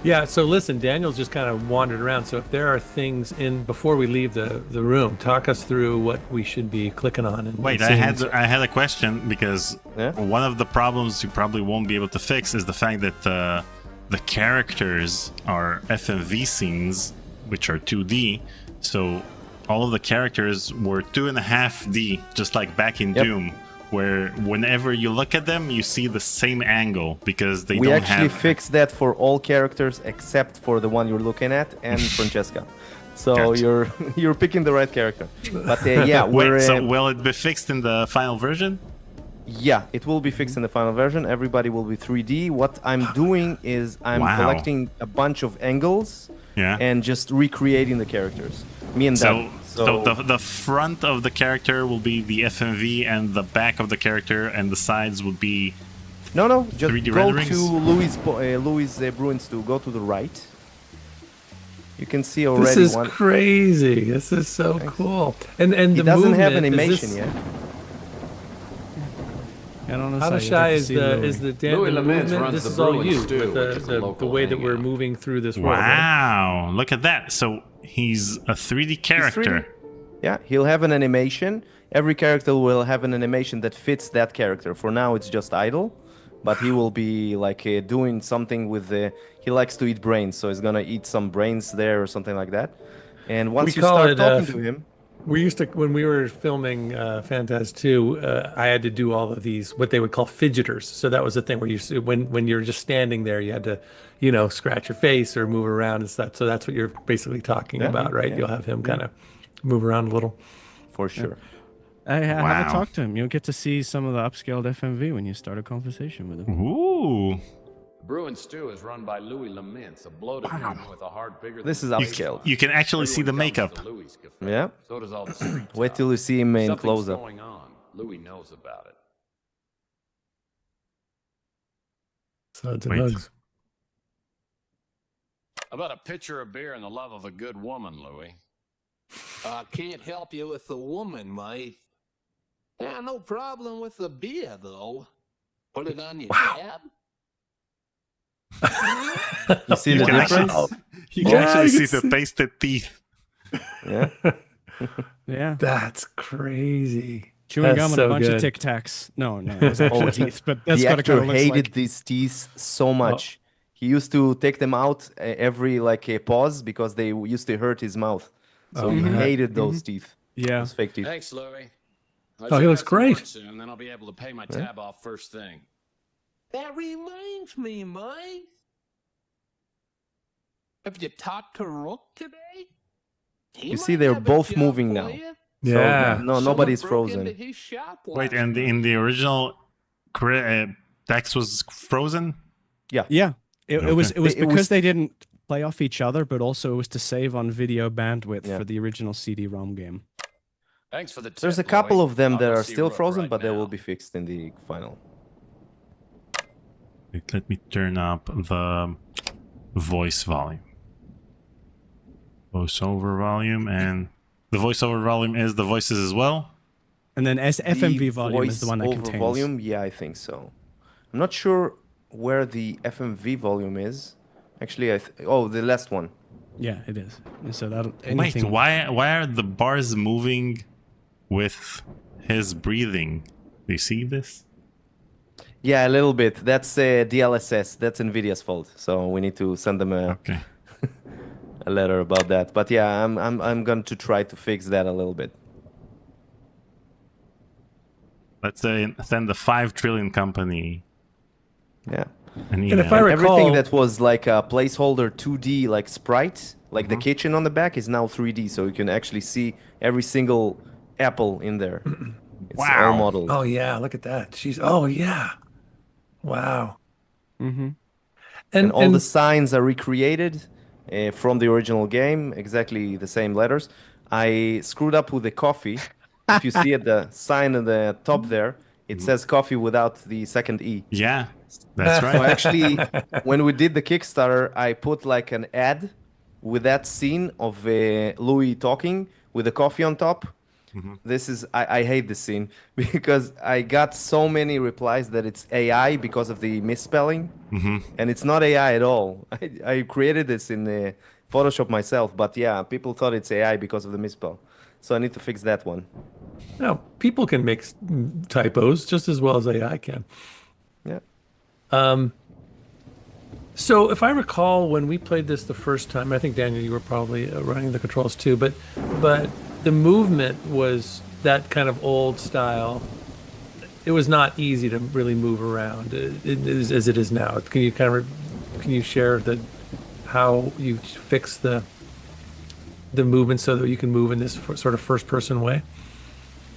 Yeah. So listen, Daniel's just kind of wandered around. So if there are things in before we leave the room, talk us through what we should be clicking on. And Wait, and I seeing. had a question because Yeah? one of the problems you probably won't be able to fix is the fact that the characters are FMV scenes, which are 2D. So all of the characters were 2.5D, just like back in Yep. Doom, where whenever you look at them, you see the same angle because they We don't actually have. fixed that for all characters except for the one you're looking at and Francesca. So Gotcha. you're picking the right character. But yeah, we're Wait, so will it be fixed in the final version? yeah, it will be fixed in the final version. Everybody will be 3D. What I'm doing is I'm Wow. collecting a bunch of angles Yeah. and just recreating the characters. Me and So, Doug. so the front of the character will be the FMV, and the back of the character and the sides will be No, just 3D go renderings? to Louis Bruins to go to the right. You can see already This is one. crazy. This is so cool. And He the doesn't have movement, animation is yet. I don't know. Avishay is the Louis the Laments movement. runs This the is all Bruins you, stew, with which is a the local way that we're hangout. moving through this world. Right? Wow, look at that. So he's a 3D character. Yeah, he'll have an animation. Every character will have an animation that fits that character. For now, it's just idle, but he will be like doing something with the. He likes to eat brains, so he's gonna eat some brains there or something like that. And once you call start it, talking to him, We used to, when we were filming Phantaz 2, I had to do all of these, what they would call fidgeters. So that was the thing where when you're just standing there, you had to, scratch your face or move around and stuff. So that's what you're basically talking about, right? yeah. You'll have him kind of move around a little. for sure. Have Wow. a talk to him. You'll get to see some of the upscaled FMV when you start a conversation with him. Ooh. Bruin Stew is run by Louis Laments, a bloated man with a heart bigger This is than upscaled. You can actually see the Everyone comes makeup. to Louis' cafe. Yeah. So does all the street Wait talk. till you see him in Something's close-up. going on. Louis knows about it. Suds and Wait. hugs. About a pitcher of beer and the love of a good woman, Louis. I can't help you with the woman, mate. Yeah, no problem with the beer, though. Put it on your tab. You see the can difference? You can actually see the pasted teeth. Yeah. Yeah. That's crazy. Chewing That's gum and so a bunch good. of Tic Tacs. No, it was actually teeth, but that's The what it actor kind of looks hated like. these teeth so much. He used to take them out every pause because they used to hurt his mouth. So he hated those teeth. Yeah. Those fake teeth. Thanks, Louis. Oh, he looks great. Soon, then I'll be able to pay my tab off first thing. That reminds me, Mike. Have you talked to Rook today? He You see, might they're have a both job moving for now. you. Yeah. So, no, Someone nobody's broke into frozen. his shop Wait, last and night. in the original, Dex was frozen? Yeah. It was It was- because they didn't play off each other, but also it was to save on video bandwidth Yeah. for the original CD-ROM game. Thanks for the tip, There's a couple Louis. of them I'll that go are see still Rook frozen, right but they now. will be fixed in the final. Wait, let me turn up the voice volume. Voiceover volume, and the voiceover volume is the voices as well. And then FMV The volume is the one that voice over contains. volume, yeah, I think so. I'm not sure where the FMV volume is. Actually, the last one. Yeah, it is. So that Wait, anything. why are the bars moving with his breathing? Do you see this? Yeah, a little bit. That's DLSS. That's Nvidia's fault. So we need to send them Okay. a letter about that. But yeah, I'm going to try to fix that a little bit. Let's send the 5 trillion company Yeah. an email. And if I recall, Everything that was like a placeholder 2D like sprite, like the kitchen on the back, is now 3D. So you can actually see every single apple in there. It's Wow. all modeled. oh yeah, look at that. Oh yeah. Wow. Mm-hmm. And all the signs are recreated from the original game, exactly the same letters. I screwed up with the coffee. If you see at the sign at the top there, it says coffee without the second E. Yeah, that's So right. actually, when we did the Kickstarter, I put like an ad with that scene of Louis talking with the coffee on top. This is I hate this scene because I got so many replies that it's AI because of the misspelling, and it's not AI at all. I created this in Photoshop myself, but yeah, people thought it's AI because of the misspell. So I need to fix that one. No, people can make typos just as well as AI can. Yeah. So if I recall, when we played this the first time, I think Daniel, you were probably running the controls too, but the movement was that kind of old style. It was not easy to really move around as it is now. Can you share how you fix the movement so that you can move in this sort of first person way?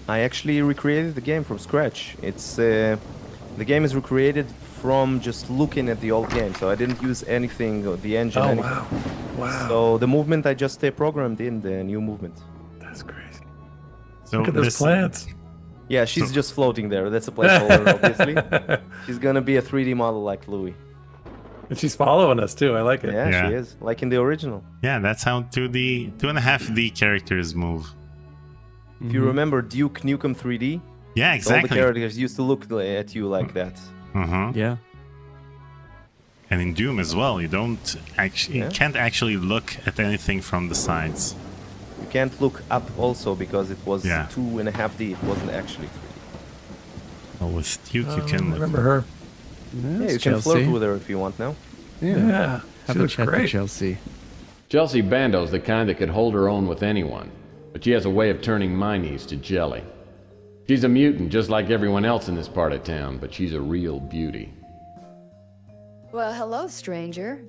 I actually recreated the game from scratch. It's the game is recreated from just looking at the old game, so I didn't use anything, the engine. Oh anything. wow! So the movement I just programmed in the new movement. That's crazy. So Look at those plants. Yeah, she's just floating there. That's a placeholder, obviously. She's gonna be a 3D model like Louis. And she's following us too. I like it. Yeah, Yeah. she is. Like in the original. Yeah, that's how 2.5D characters move. If you remember Duke Nukem 3D, Yeah, all the exactly. characters used to look at you like that. Yeah. And in Doom as well, you don't actually, Yeah. you can't actually look at anything from the sides. You can't look up also because it was Yeah. 2.5D. It wasn't actually 3D. Well, with Duke, you can look. Remember her? Yeah, you can flirt with her if you want now. Yeah. She Have a looks chat to great. Chelsea. Chelsea Bando's the kind that could hold her own with anyone, but she has a way of turning my niece to jelly. She's a mutant just like everyone else in this part of town, but she's a real beauty. Well, hello, stranger.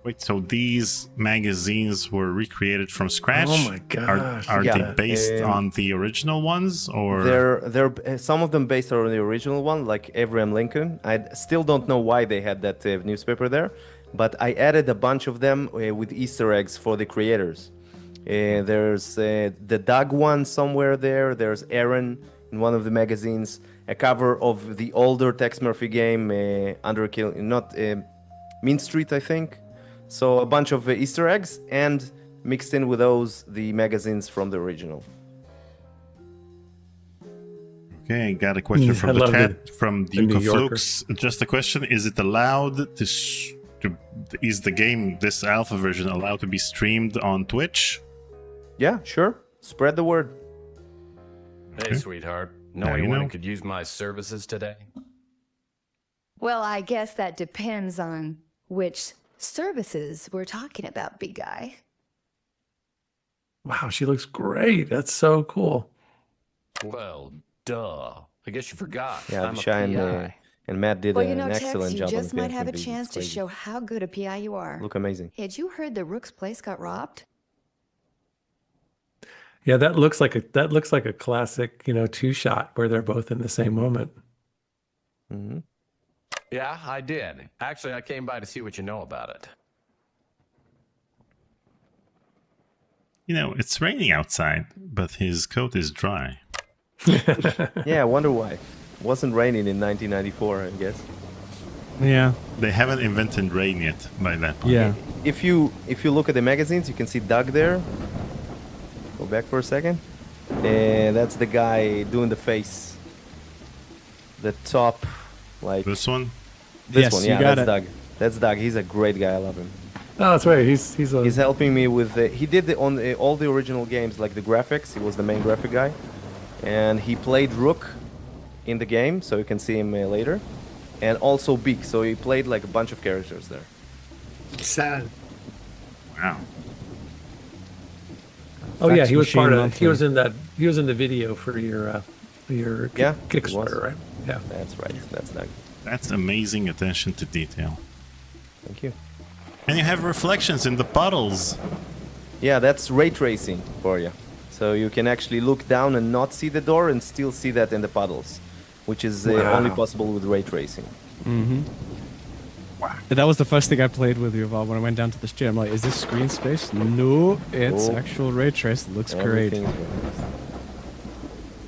Wait, so these magazines were recreated from scratch? Oh my gosh, Are yeah. they based on the original ones, or They're some of them based on the original one, like Abraham Lincoln. I still don't know why they had that newspaper there, but I added a bunch of them with Easter eggs for the creators. There's the Doug one somewhere there. There's Aaron in one of the magazines. A cover of the older Tex Murphy game, Underkill, not Mean Street, I think. So a bunch of Easter eggs, and mixed in with those, the magazines from the original. Okay, got a question I from the love chat from the Duke New of Yorker. Flukes. Just a question: is it allowed to? Is the game, this alpha version, allowed to be streamed on Twitch? Yeah, sure. Spread the word. Hey, sweetheart. Know Now you anyone know. who could use my services today? Well, I guess that depends on which services we're talking about, big guy. Wow, she looks great. That's so cool. Well, duh. I guess you forgot. Yeah, I'm a Avishay PI. and Matt did Well, you an know, excellent Tex, you job on just the might have a painting. chance It's to crazy. show how good a PI you are. Look amazing. Had you heard that Rook's place got robbed? Yeah, that looks like a classic, two shot where they're both in the same moment. Hmm. Yeah, I did. Actually, I came by to see what you know about it. It's raining outside, but his coat is dry. Yeah, I wonder why. It wasn't raining in 1994, I guess. Yeah. They haven't invented rain yet by that point. Yeah. If you look at the magazines, you can see Doug there. Go back for a second. And that's the guy doing the face. The top, like This one? this Yes, one. you Yeah, got that's it. Doug. That's Doug. He's a great guy. I love him. Oh, that's right. He's He's helping me with. He did on all the original games, like the graphics. He was the main graphic guy, and he played Rook in the game, so you can see him later, and also Beak. So he played like a bunch of characters there. Sad. Wow. Oh yeah, Fax he was Machine part of. Monthly. He was in the video for your Yeah, he was. Kickstarter, right? Yeah. That's right. That's Doug. That's amazing attention to detail. Thank you. And you have reflections in the puddles. Yeah, that's ray tracing for you. So you can actually look down and not see the door and still see that in the puddles, which is only possible with ray tracing. Mm-hmm. Wow. That was the first thing I played with Yuval when I went down to the studio. I'm like, is this screen space? No, it's Oh. actual ray trace. It looks great. Everything is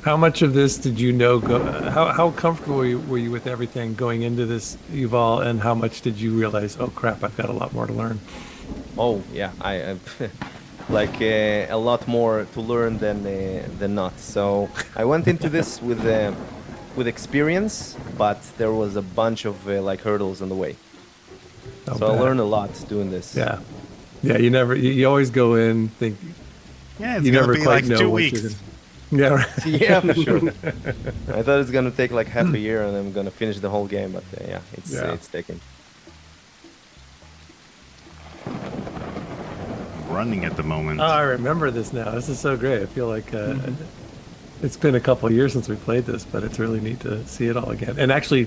How much of this did you know? How comfortable were you with everything going into this, Yuval, and how much did you realize? Oh crap! I've got a lot more to learn. Oh yeah, I like a lot more to learn than not. So I went into this with experience, but there was a bunch of like hurdles on the way. Oh, So I bad. learned a lot doing this. Yeah, yeah. You always go in think. Yeah, it's You gonna never be quite like know 2 what you're weeks. gonna. Yeah, right. Yeah, for sure. I thought it's gonna take like half a year and I'm gonna finish the whole game, but yeah, it's taking. Running at the moment. Oh, I remember this now. This is so great. I feel like it's been a couple of years since we played this, but it's really neat to see it all again and actually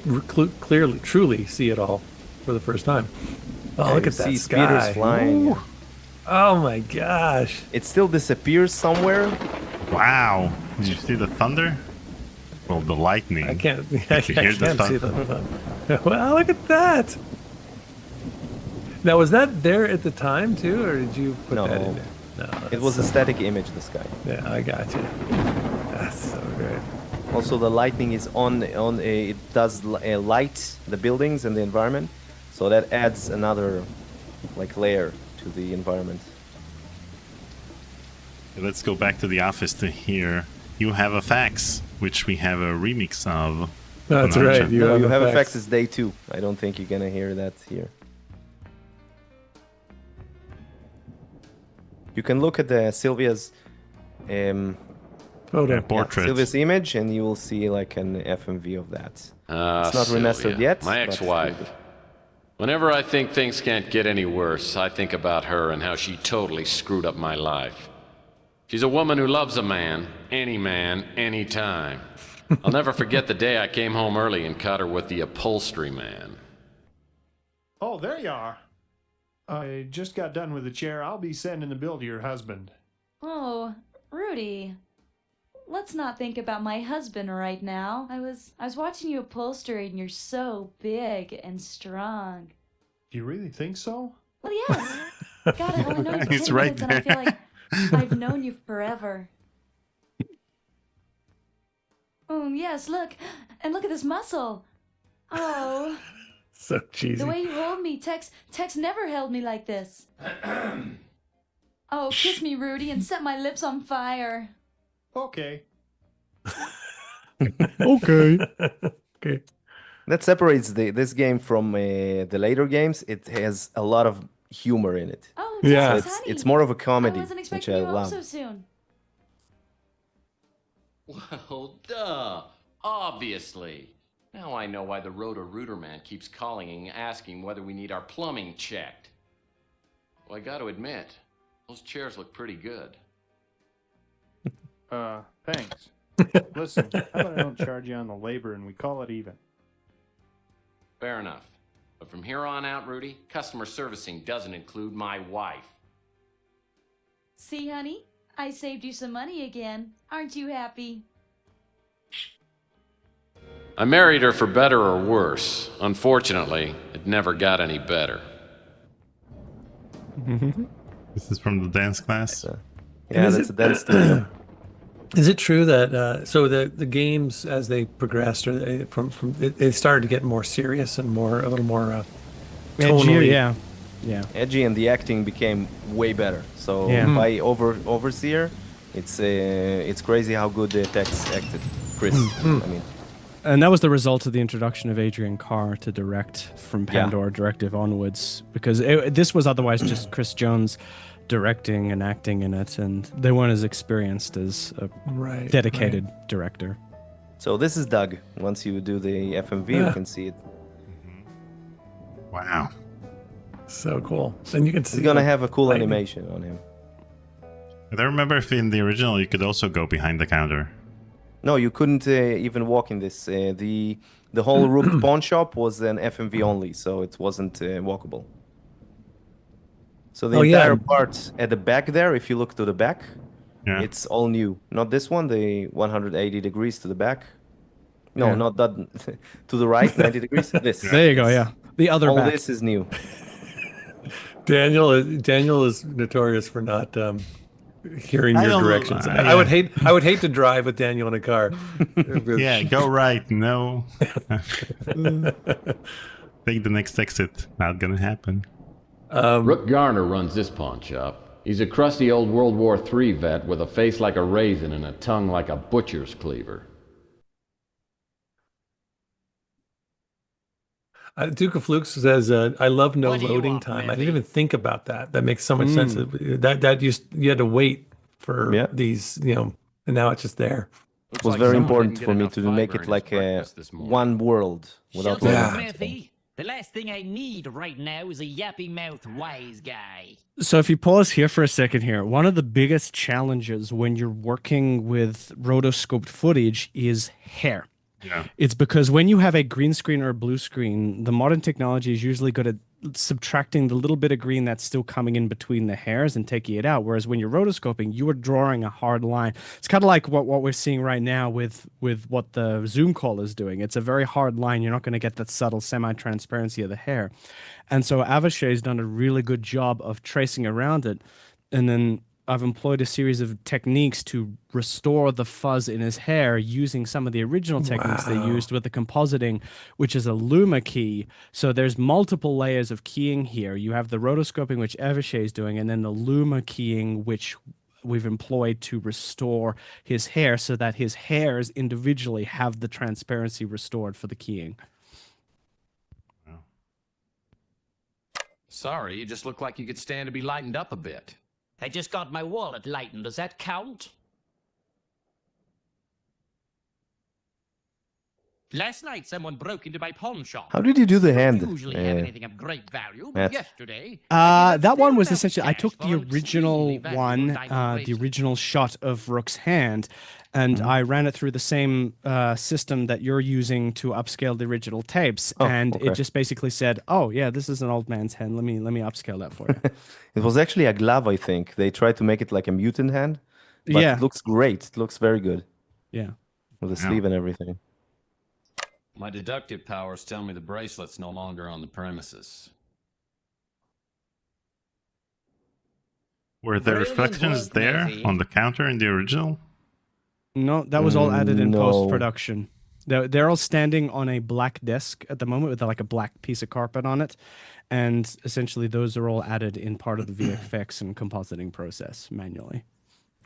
clearly, truly see it all for the first time. Oh, Yeah, look you at that see sky! speeders flying. Ooh. Oh my gosh! It still disappears somewhere. Wow. Did you see the thunder? Well, the lightning. I can't. If I you hear the can't see thunder. the. Wow! Look at that. Now, was that there at the time too, or did you put that in there? It was a static image, the sky. Yeah, I got you. That's so great. Also, the lighting is on. It does light the buildings and the environment, so that adds another like layer to the environment. Let's go back to the office to hear You Have a Fax, which we have a remix of. That's on our right. channel. You have effects is day 2. I don't think you're gonna hear that here. You can look at the Sylvia's Photo. Portrait. Sylvia's image, and you will see like an FMV of that. It's not Sylvia, remastered yet. my but- ex-wife. Whenever I think things can't get any worse, I think about her and how she totally screwed up my life. She's a woman who loves a man, any time. I'll never forget the day I came home early and caught her with the upholstery man. Oh, there you are. I just got done with the chair. I'll be sending the bill to your husband. Oh, Rudy. Let's not think about my husband right now. I was watching you upholster and you're so big and strong. Do you really think so? Well, yes. God, I've only known you for He's 10 right minutes and I feel like I've known you forever. Oh, yes, look. And look at this muscle. Oh. So cheesy. The way you hold me, Tex never held me like this. Oh, kiss me, Rudy, and set my lips on fire. Okay. Okay. Okay. That separates this game from the later games. It has a lot of humor in it. Oh, Yeah. Tex, honey. It's more of a I comedy, wasn't which expecting I you home love. so soon. Well, duh. Obviously. Now I know why the Roto-Rooter man keeps calling and asking whether we need our plumbing checked. Well, I gotta admit, those chairs look pretty good. Thanks. Listen, how about I don't charge you on the labor and we call it even? Fair enough. But from here on out, Rudy, customer servicing doesn't include my wife. See, honey? I saved you some money again. Aren't you happy? I married her for better or worse. Unfortunately, it never got any better. This is from the dance class. Yeah, is that's it- a dance studio. Is it true that so the games as they progressed, or they started to get more serious and a little more tonally? Edgier, yeah. Edgy, and the acting became way better. So Yeah. by Overseer, it's crazy how good the Tex acted. Chris, I mean. And that was the result of the introduction of Adrian Carr to direct from Yeah. Pandora Directive onwards, because this was otherwise just Chris Jones directing and acting in it, and they weren't as experienced as a dedicated director. So this is Doug. Once you do the FMV, you can see it. Wow. So cool. And you can see He's gonna the have a cool lighting. animation on him. I don't remember if in the original you could also go behind the counter. No, you couldn't even walk in this. The whole Rook pawn shop was an FMV only, so it wasn't walkable. So the Oh, yeah. entire part at the back there, if you look to the back, Yeah. it's all new. Not this one, the 180 degrees to the back. No, Yeah. not that. To the right, 90 degrees. This. There you go, yeah. The other All back. this is new. Daniel is notorious for not hearing I your don't- directions. yeah. I would hate to drive with Daniel in a car. Yeah, go right. No. Take the next exit. Not gonna happen. Rook Garner runs this pawn shop. He's a crusty old World War III vet with a face like a raisin and a tongue like a butcher's cleaver. Duke of Flukes says, "I love no What do you loading want, time." I Mandy? didn't even think about that. That makes so much sense. That you had to wait for Yeah. these, and now it's just there. It was very important for me to make it like a one world without Shut up, loading. Smithy. The last thing I need right now is a yappy mouth wise guy. So if you pause here for a second here, one of the biggest challenges when you're working with rotoscoped footage is hair. Yeah. It's because when you have a green screen or a blue screen, the modern technology is usually good at subtracting the little bit of green that's still coming in between the hairs and taking it out. Whereas when you're rotoscoping, you are drawing a hard line. It's kind of like what we're seeing right now with what the Zoom call is doing. It's a very hard line. You're not going to get that subtle semi-transparency of the hair. And so Avishay's done a really good job of tracing around it. And then I've employed a series of techniques to restore the fuzz in his hair using some of the original techniques they used with the compositing, which is a luma key. So there's multiple layers of keying here. You have the rotoscoping, which Avishay is doing, and then the luma keying, which we've employed to restore his hair so that his hairs individually have the transparency restored for the keying. Sorry, you just look like you could stand to be lightened up a bit. I just got my wallet lightened. Does that count? Last night, someone broke into my pawn shop. How did you do the hand? Usually have anything of great value, but Matt. yesterday. That one was essentially, I took the original one, the original shot of Rook's hand, and I ran it through the same system that you're using to upscale the original tapes, and it just basically said, "Oh yeah, this is an old man's hand. Let me upscale that for you." It was actually a glove, I think. They tried to make it like a mutant hand, but it looks great. It looks very good. Yeah, with the sleeve and everything. My deductive powers tell me the bracelet's no longer on the premises. Were the reflections there on the counter in the original? No, that was all added in post-production. They're all standing on a black desk at the moment with like a black piece of carpet on it. And essentially those are all added in part of the VFX and compositing process manually.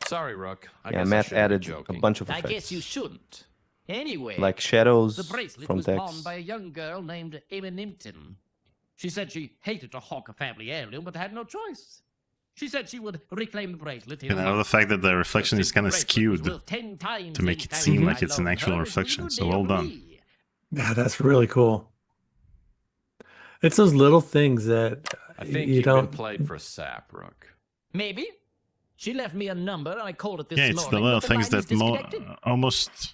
Sorry, Rook. I Yeah, guess Matt added a bunch of I effects. guess you shouldn't. Anyway, Like shadows the bracelet from was text. worn by a young girl named Amy Nimpton. She said she hated to hawk a family heirloom, but had no choice. She said she would reclaim the bracelet. And I love the fact that the reflection is kind of skewed to make it seem like it's an actual reflection. So well done. Yeah, that's really cool. It's those little things that I think you you've don't. been played for sap, Rook. Maybe. She left me a number, and I called it this Yeah, morning. it's the little but things line is that disconnected. almost.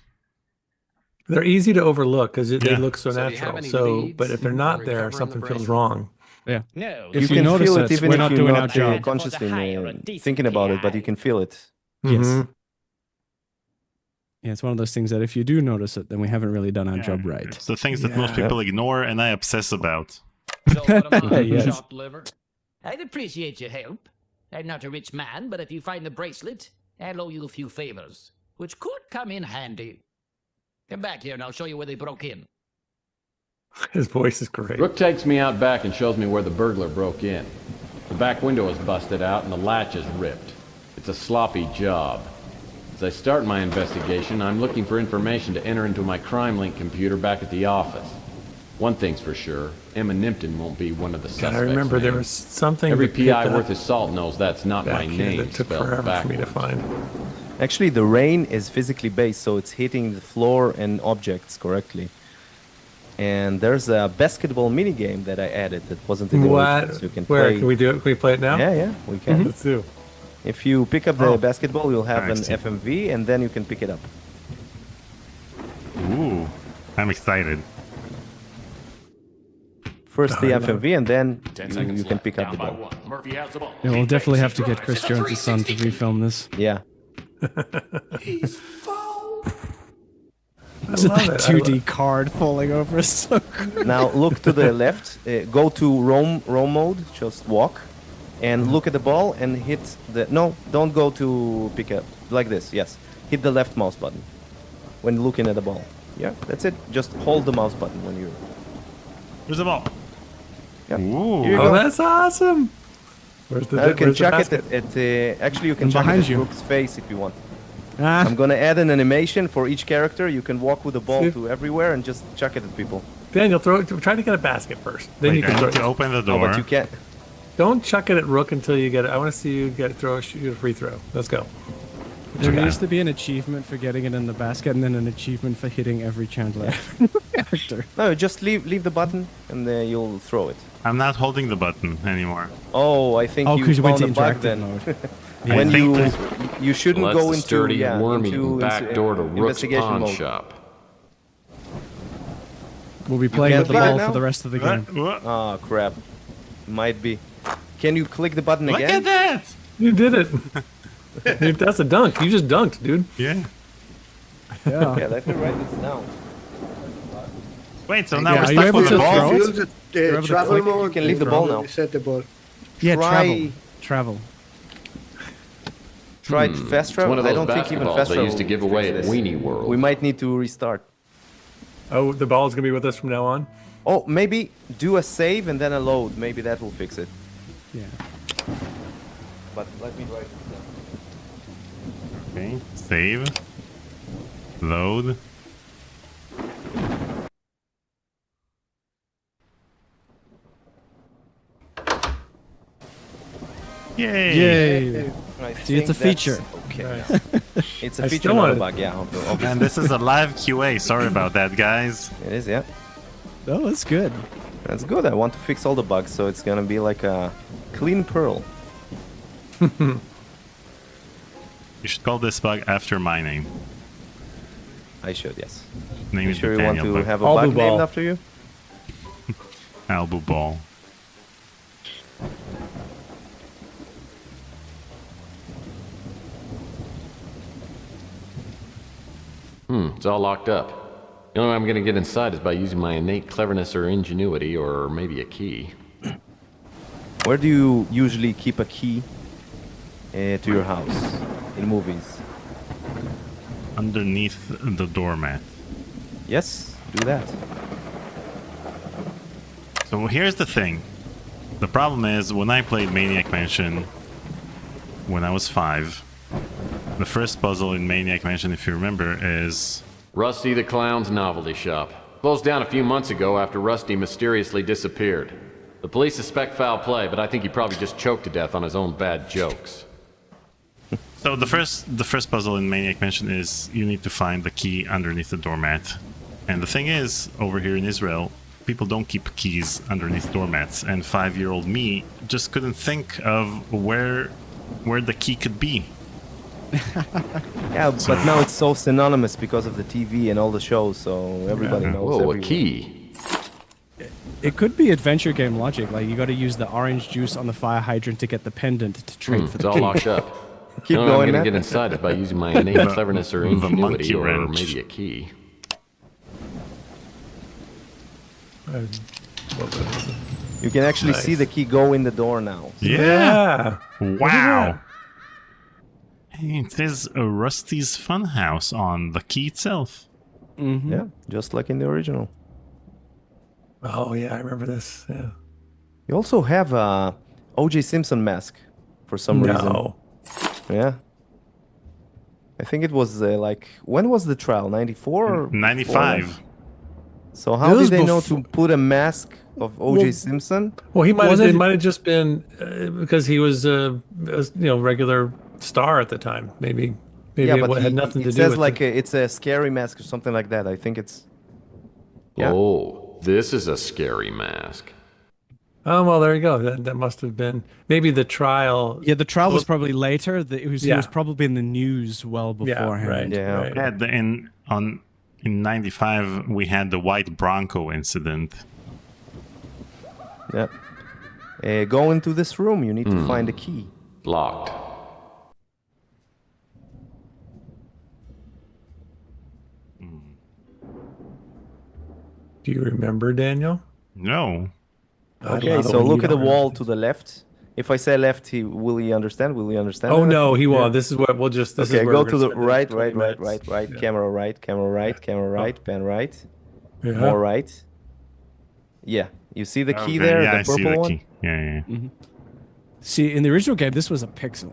They're easy to overlook because they Yeah. look so So do you have natural. any So, leads but if they're on not there, recovering the something feels bracelet? wrong. Yeah. No. If you you can notice feel it, it even we're if not you're doing not our job. consciously hire a decent thinking about it, but you PI. can feel it. Yes. Mhm. Yeah, it's one of those things that if you do notice it, then we haven't really done our Yeah, job right. It's the things that most people ignore and I obsess about. So what am I, Yes. chopped liver? I'd appreciate your help. I'm not a rich man, but if you find the bracelet, I'll owe you a few favors, which could come in handy. Come back here and I'll show you where they broke in. His voice is great. Rook takes me out back and shows me where the burglar broke in. The back window is busted out and the latch is ripped. It's a sloppy job. As I start my investigation, I'm looking for information to enter into my CrimeLink computer back at the office. One thing's for sure, Emma Nimpton won't be one of the God, suspects. I remember there named. was something Every that picked PI up worth his salt knows that's not my back here name that took spelled forever for me to backwards. find. Actually, the rain is physically based, so it's hitting the floor and objects correctly. And there's a basketball mini game that I added that wasn't in the original, What? so you can Where play. can we do it? Can we play it now? Yeah, we can. Let's do. If you pick up the Oh. basketball, you'll have an Nice. FMV, and then you can pick it up. Ooh, I'm excited. First the I love FMV, and then 10 you seconds can left. pick up Down the by ball. one. Murphy has the ball. Yeah, we'll He definitely fakes, have to he get drives, Chris it's a Jones' son to 360. refilm this. Yeah. I So love that it. 2D card falling over is so cool. Now look to the left. Go to roam mode. Just walk, and look at the ball and hit the. No, don't go to pick up like this. Yes, hit the left mouse button when looking at the ball. Yeah, that's it. Just hold the mouse button when you're. Where's the ball? Yeah. Ooh. Here you Oh, go. that's awesome. Where's the? Now you can where's the chuck basket? it at. Actually, you can And chuck it behind at you. Rook's face if you want. Ah, I'm gonna add an animation for each character. You can walk with the ball See? to everywhere and just chuck it at people. Daniel, throw it. Try to get a basket first. Then Wait, you can I throw need to it. open the Oh, door. but you can't. Don't chuck it at Rook until you get it. I want to see you shoot a free throw. Let's go. there needs to be an achievement for getting it in the basket, and then an achievement for hitting every Chandler character. No, just leave the button and you'll throw it. I'm not holding the button anymore. Oh, I think Oh, you because you went found to a bug interactive then. mode. Yeah, When I think you shouldn't Well, that's go the into sturdy, yeah, worm-eating into back door to Rook's investigation pawn mode. shop. We'll be playing can't with the click it ball now? for the rest of the What? game. What? Oh crap! Might be. Can you click the button Look again? at that! You did it. Dude, that's a dunk. You just dunked, dude. Yeah. Yeah. Okay, let me write this down. Wait, so now Yeah, we're are you stuck able with the to ball? throw it? Use You're the able to travel click- mode. you can leave the ball now. Set the ball. Yeah, Try- travel. tried Festra. It's one of I those don't think even basketballs Festra they used to will give fix away at this. Weenie World. We might need to restart. Oh, the ball's gonna be with us from now on. Oh, maybe do a save and then a load. Maybe that will fix it. Yeah. But let me write it down. Okay, save. Load. Yay! Yay! I See, it's a think that's feature. Okay. It's I a feature, still not a want it. bug. Yeah, obviously. And this is a live QA. Sorry about that, guys. It is, yeah. Oh, that's good. That's good. I want to fix all the bugs, so it's gonna be like a clean pearl. You should call this bug after my name. I should, yes. Name You is sure you want Nathaniel, to but- have a Albu bug named Ball. after you? Albu Ball. It's all locked up. The only way I'm gonna get inside is by using my innate cleverness or ingenuity, or maybe a key. Where do you usually keep a key to your house in movies? Underneath the doormat. Yes, do that. So here's the thing. The problem is, when I played Maniac Mansion when I was 5, the first puzzle in Maniac Mansion, if you remember, is... Rusty the Clown's novelty shop. Closed down a few months ago after Rusty mysteriously disappeared. The police suspect foul play, but I think he probably just choked to death on his own bad jokes. So the first puzzle in Maniac Mansion is you need to find the key underneath the doormat. And the thing is, over here in Israel, people don't keep keys underneath doormats, and 5-year-old me just couldn't think of where the key could be. Yeah, but now it's so synonymous because of the TV and all the shows, so everybody knows. Whoa, a everywhere. key. It could be adventure game logic. Like you got to use the orange juice on the fire hydrant to get the pendant to trade for It's the all key. locked up. Keep The only way going, I'm gonna Matt. get inside is by using my innate cleverness or the ingenuity, monkey or wrench. maybe a key. You can actually Nice. see the key go in the door now. Yeah! Wow! Hey, it says Rusty's Funhouse on the key itself. Mm-hmm. Yeah, just like in the original. Oh yeah, I remember this. Yeah. You also have a O.J. Simpson mask for some reason. No. Yeah. I think it was like, when was the trial? 94 or 95. So how It was did they know to befo- put a mask of O.J. Well- Simpson? Well, he might have. Wasn't It it- might have just been because he was a regular star at the time. Maybe Yeah, it but had nothing to it do says with like it. it's a scary mask or something like that. I think it's... Yeah. Oh, this is a scary mask. Oh well, there you go. That must have been maybe the trial. Yeah, the trial was probably later. He was Yeah. probably in the news well Yeah, beforehand. right. Yeah. right. Yeah, in 95 we had the white Bronco incident. Yeah. Go into this room. You need to find a key. Locked. Do you remember, Daniel? No. I Okay, love it so when look you at the don't wall remember. to the left. If I say left, will he understand? Will he understand? Oh it? no, he won't. This is what we'll just. This Okay, is where go we're to gonna the spend the right, 20 right, right, minutes. right. Yeah. Camera right, camera right, camera right, pen right. Yeah. More right. Yeah, you see the key Okay, there, yeah, the I see purple the one? key. Yeah, yeah. See, in the original game, this was a pixel.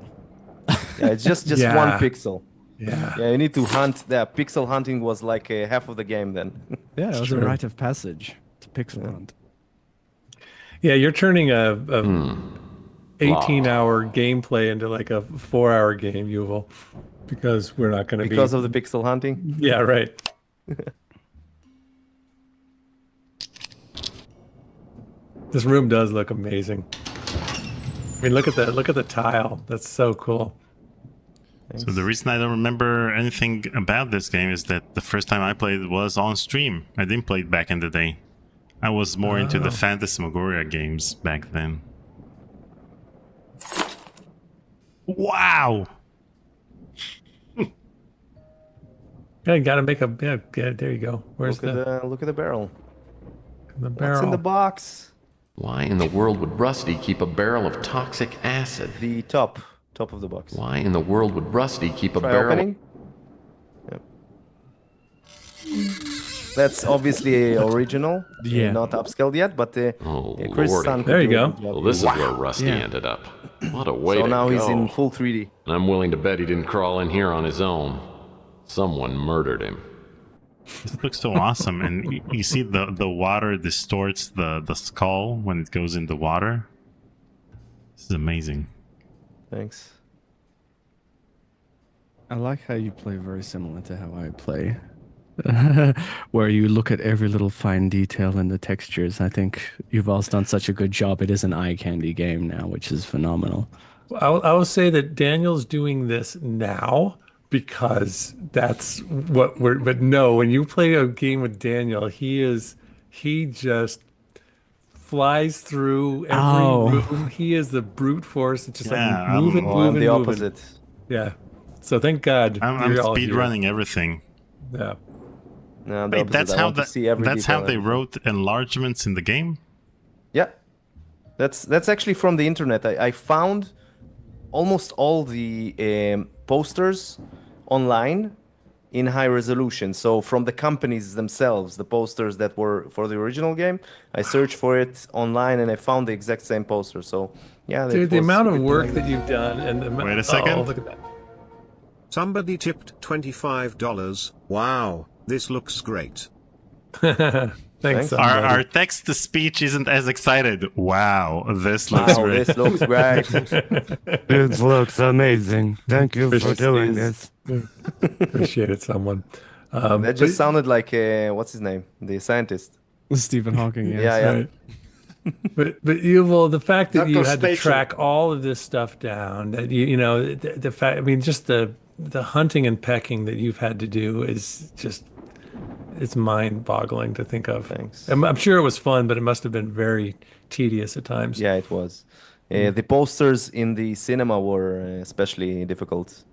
Yeah, it's just Yeah. one pixel. Yeah. Yeah, you need to hunt. The pixel hunting was like half of the game then. Yeah, it was a True. rite of passage to pixel hunt. Yeah, you're turning a 18-hour gameplay into like a 4-hour game, Yuval, because we're not going to be. Because of the pixel hunting? Yeah, right. This room does look amazing. I mean, look at the tile. That's so cool. So the reason I don't remember anything about this game is that the first time I played it was on stream. I didn't play it back in the day. I was more into the Phantasmagoria games back then. Wow! Yeah, you gotta make a yeah. There you go. Where's Look at the barrel. the What's barrel? in the box? Why in the world would Rusty keep a barrel of toxic acid? The top. Top of the box. Why in the world would Rusty keep a Try barrel? opening. Yep. That's obviously original. Yeah. Not upscaled yet, but Oh, Chris Lordy. Sun could There you do a go. good job. Well, this is where Rusty ended up. What a way So to now go. he's in full 3D. And I'm willing to bet he didn't crawl in here on his own. Someone murdered him. This looks so awesome, and you see the water distorts the skull when it goes in the water. This is amazing. Thanks. I like how you play very similar to how I play. Where you look at every little fine detail in the textures. I think Yuval's done such a good job. It is an eye candy game now, which is phenomenal. I will say that Daniel's doing this now because that's what we're. But no, when you play a game with Daniel, he just flies through every room. He is the brute force. It's just Yeah, like moving, I'm moving, the moving. opposite. Yeah. So thank God I'm you're all speed here. running everything. Yeah. No, the Wait, opposite. that's I how want to see every that's how detail they and- wrote enlargements in the game. Yeah, that's actually from the internet. I found almost all the posters online in high resolution. So from the companies themselves, the posters that were for the original game, I searched for it online and I found the exact same poster. So yeah, Dude, the amount of work that you've done and the Wait a second. Oh, look at that. Somebody tipped $25. Wow, this looks great. Thanks. Our text to speech isn't as excited. Wow, this looks Wow, great. this looks great. It looks amazing. Thank you for doing this. Appreciate it, someone. That just sounded like what's his name, the scientist. Stephen Hawking. Yes. Yeah, yeah. Right. But Yuval, the fact that you Dr. had to Spatial. track all of this stuff down, that you know, the fact, I mean, just the hunting and pecking that you've had to do is just, it's mind-boggling to think of. Thanks. I'm sure it was fun, but it must have been very tedious at times. Yeah, it was. The posters in the cinema were especially difficult.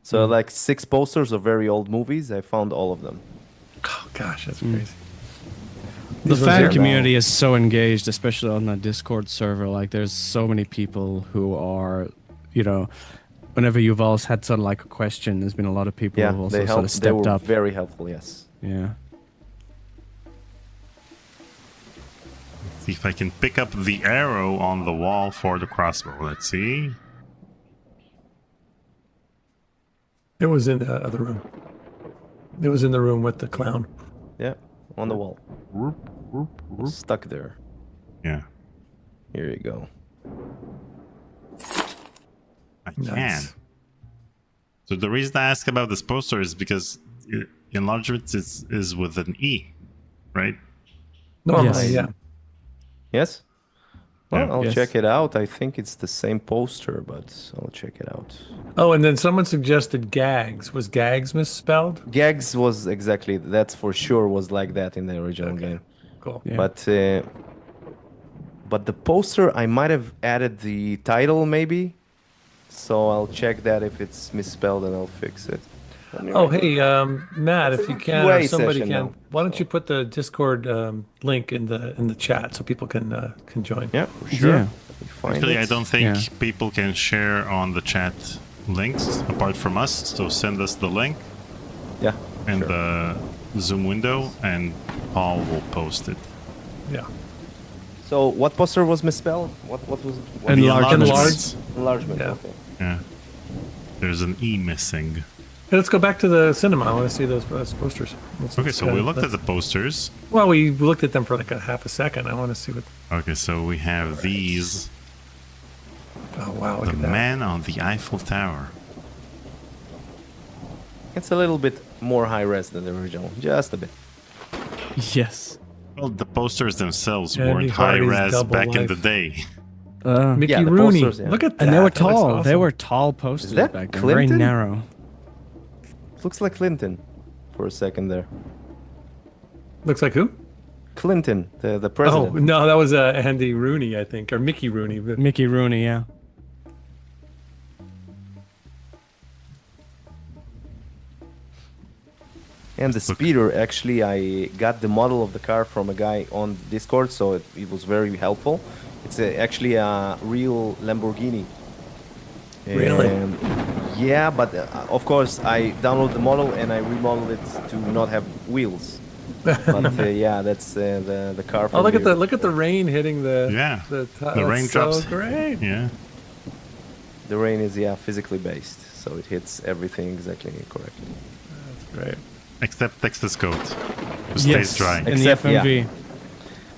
So like 6 posters of very old movies, I found all of them. Oh gosh, that's crazy. The These ones fan are community is so engaged, especially on the Discord server. Like, there's so many people who are, you know, whenever Yuval's had sort of like a question, there's been a lot of people Yeah, who also they sort of helped. They stepped were up. very helpful. Yes. Yeah. See if I can pick up the arrow on the wall for the crossbow. Let's see. It was in the other room. It was in the room with the clown. Yeah, on the wall. Stuck there. Yeah. Here you go. I Nice. can. So the reason I ask about this poster is because enlargement is with an E, right? Normally, Yes. yeah. Yes. Well, Yeah. I'll Yes. check it out. I think it's the same poster, but I'll check it out. Oh, and then someone suggested gags. Was gags misspelled? Gags was exactly, that's for sure, was like that in the original game. Cool. Yeah. But the poster, I might have added the title maybe. So I'll check that if it's misspelled and I'll fix it. Oh, hey, Matt, if you can, or QA somebody session can, now. why don't you put the Discord link in the chat so people can join? Yeah, for sure. Yeah. Find Actually, it. I don't think Yeah. people can share on the chat links apart from us. So send us the link Yeah. and sure. the Zoom window, and Paul will post it. Yeah. So what poster was misspelled? What was it? What- Enlarged. Enlargement. Yeah. Okay. Yeah. There's an E missing. Hey, let's go back to the cinema. I want to see those posters. Okay, so we looked at the posters. Well, we looked at them for like a half a second. I want to see what. Okay, so we have these. Oh wow! Look The at that. man on the Eiffel Tower. It's a little bit more high res than the original, just a bit. Yes. Well, the posters themselves Andy weren't high Hardy's res double back in life. the day. Mickey Yeah, the Rooney. posters, yeah. Look at that. And they were That looks tall. They awesome. were tall posters that back then. Very Clinton? narrow. Looks like Clinton for a second there. Looks like who? Clinton, the Oh president. no, that was Andy Rooney, I think, or Mickey Rooney. But Mickey Rooney, yeah. And the speeder, actually, I got the model of the car from a guy on Discord, so it was very helpful. It's actually a real Lamborghini. Really? Yeah, but of course I download the model and I remodel it to not have wheels. But yeah, that's the car. Oh, From look at the rain hitting the the raindrops. So great. Yeah. The rain is physically based, so it hits everything exactly correctly. That's great. Except Texas code, who stays dry. In the FMV.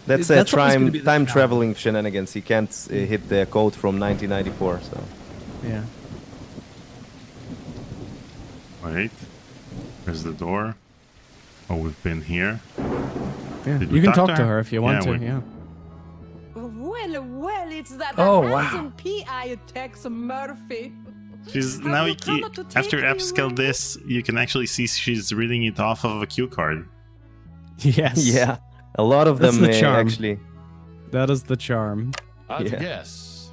That's That's always gonna be the time challenge. traveling shenanigans. He can't hit the code from 1994. So Yeah. Wait, there's the door. Oh, we've been here. Yeah. Did we You can talk to her if you want to. we- Yeah. Well, it's that Oh, wow. handsome PI Tex Murphy. She's now after upscale this, you can actually see she's reading it off of a cue card. Yes. yeah, a lot of That's them the charm. actually. That is the charm. I'd Yeah. guess.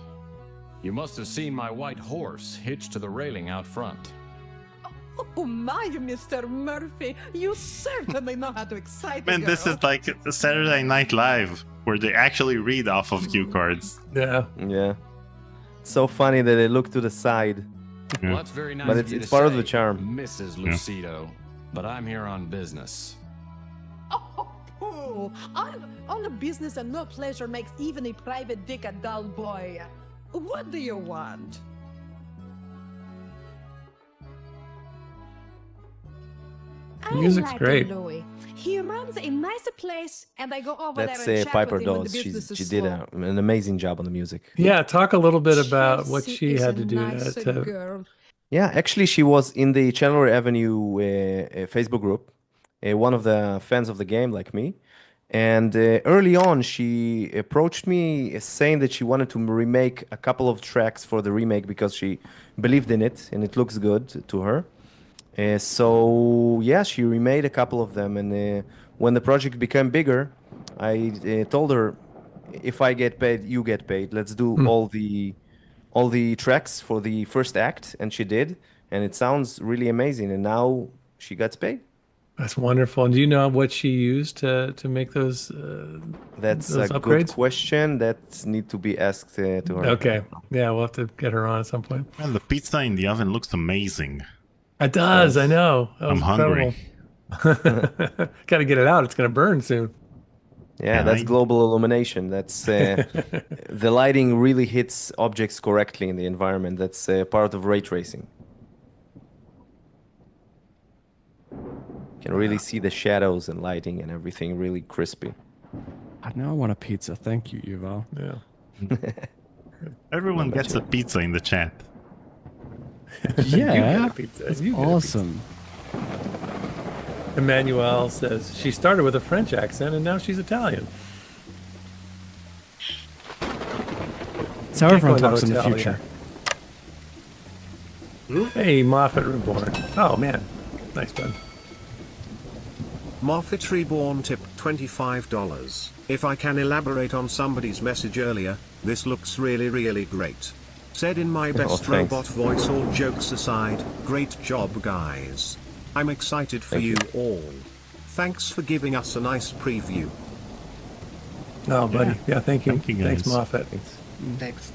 You must have seen my white horse hitched to the railing out front. Oh my, Mr. Murphy, you certainly know how to excite a Man, this girl. is like a Saturday Night Live where they actually read off of cue cards. Yeah. Yeah. It's so funny that they look to the side. Well, that's very nice But of you it's to part of say, the charm. Mrs. Lucido. But I'm here on business. Oh, all business and no pleasure makes even a private dick a dull boy. What do you want? Music's great. Louis. He runs a nice place, and I go over That's there and chat Piper with him when the Dawes. business is She did slow. an amazing job on the music. Yeah, talk a little bit about what Chelsea she is had a to do nice to girl. Yeah, actually, she was in the Chandler Avenue Facebook group, one of the fans of the game, like me. And early on, she approached me saying that she wanted to remake a couple of tracks for the remake because she believed in it and it looks good to her. So yeah, she remade a couple of them. And when the project became bigger, I told her, if I get paid, you get paid. Let's do all the tracks for the first act, and she did, and it sounds really amazing. And now she gets paid. That's wonderful. And do you know what she used to make those? That's those a good upgrades? question that need to be asked to her. Okay. Yeah, we'll have to get her on at some point. Man, the pizza in the oven looks amazing. It does. I know. That I'm was hungry. incredible. Got to get it out. It's going to burn soon. Yeah, that's global illumination. That's the lighting really hits objects correctly in the environment. That's part of ray tracing. You can really see the shadows and lighting and everything really crispy. Now I want a pizza. Thank you, Yuval. Yeah. Everyone gets a pizza in the chat. You Yeah. get a pizza. That's You get a awesome. Emmanuel says she started with a French accent and now she's Italian. That's how Can't everyone go in talks in the hotel, future. yeah. Hey, Moffat Reborn. Oh, man. Nice, bud. Moffat Reborn tip $25. If I can elaborate on somebody's message earlier, this looks really great. Said in my best thanks. robot voice, all jokes aside, great job guys. I'm excited for Thank you you. all. Thanks for giving us a nice preview. Oh, buddy. Yeah, thank you. Thank you, Thanks, guys. Moffat. Thanks.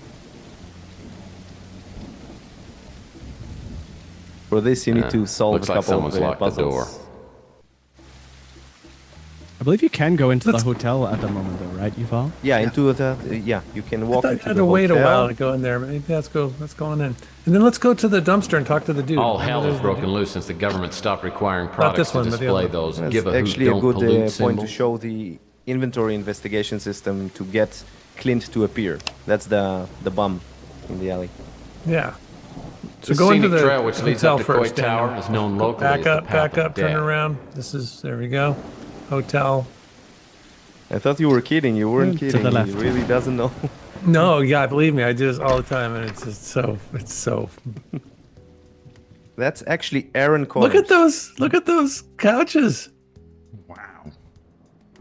For this, you need to solve looks a like couple someone's of locked the puzzles. door. I believe you can go into the hotel at the moment, though, right, Yuval? Yeah, into the you can walk I into had the to wait a hotel. while to go in there. Maybe let's go on in. And then let's go to the dumpster and talk to the dude. All Remember hell there's has the broken dude? loose since the government stopped requiring Not products this one, to but the display other one. those That's give a actually who a don't good pollute point to symbols. show the inventory investigation system to get Clint to appear. That's the bum in the alley. Yeah. So The go into scenic the trail which leads hotel up to Coit first. Tower Daniel. is known Go locally as back the up, Path of turn Death. around. There we go. Hotel. I thought you were kidding. You weren't To kidding. the left. He really doesn't know. No, yeah, believe me, I do this all the time, and it's so. That's actually Aaron Connors. Look at those couches. Wow. I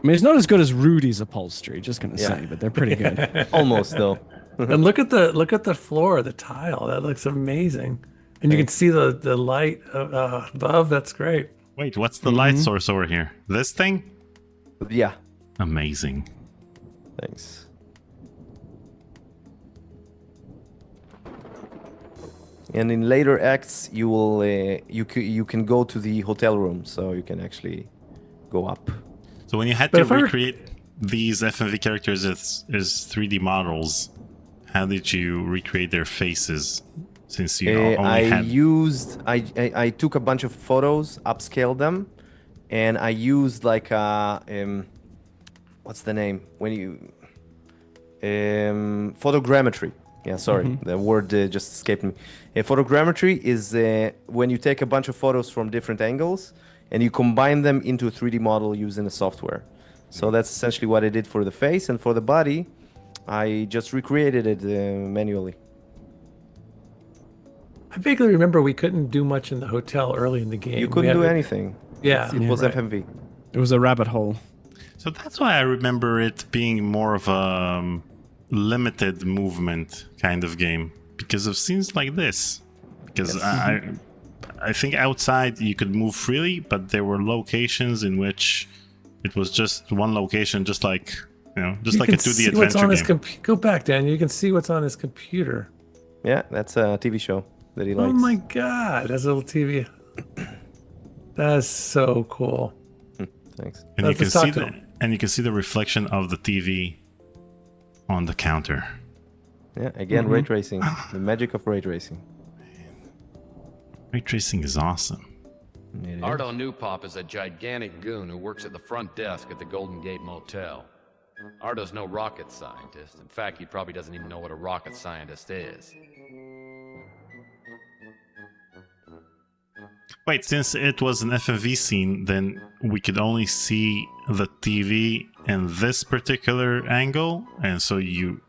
mean, it's not as good as Rudy's upholstery, just gonna Yeah. say, but they're pretty good. Almost though. And look at the floor, the tile. That looks amazing. And you can see the light above. That's great. Wait, what's the light source over here? This thing? Yeah. Amazing. Thanks. And in later acts, you will you can go to the hotel room, so you can actually go up. So when you had to recreate these FMV characters as 3D models, how did you recreate their faces? Since you only had... I took a bunch of photos, upscaled them, and I used like a what's the name when you photogrammetry. Yeah, sorry, the word just escaped me. Photogrammetry is when you take a bunch of photos from different angles and you combine them into a 3D model using a software. So that's essentially what I did for the face, and for the body, I just recreated it manually. I vaguely remember we couldn't do much in the hotel early in the game. You couldn't do anything. Yeah. It was FMV. It was a rabbit hole. So that's why I remember it being more of a limited movement kind of game, because of scenes like this. Because I think outside you could move freely, but there were locations in which it was just one location, just like just like a 2D adventure game. Go back, Daniel. You can see what's on his computer. Yeah, that's a TV show that he likes. Oh my God, that's a little TV. That's so cool. Thanks. And you can see the reflection of the TV on the counter. Yeah, again, ray tracing. The magic of ray tracing. Ray tracing is awesome. Ardo Newpop is a gigantic goon who works at the front desk at the Golden Gate Motel. Ardo's no rocket scientist. In fact, he probably doesn't even know what a rocket scientist is. Wait, since it was an FMV scene, then we could only see the TV in this particular angle, and so you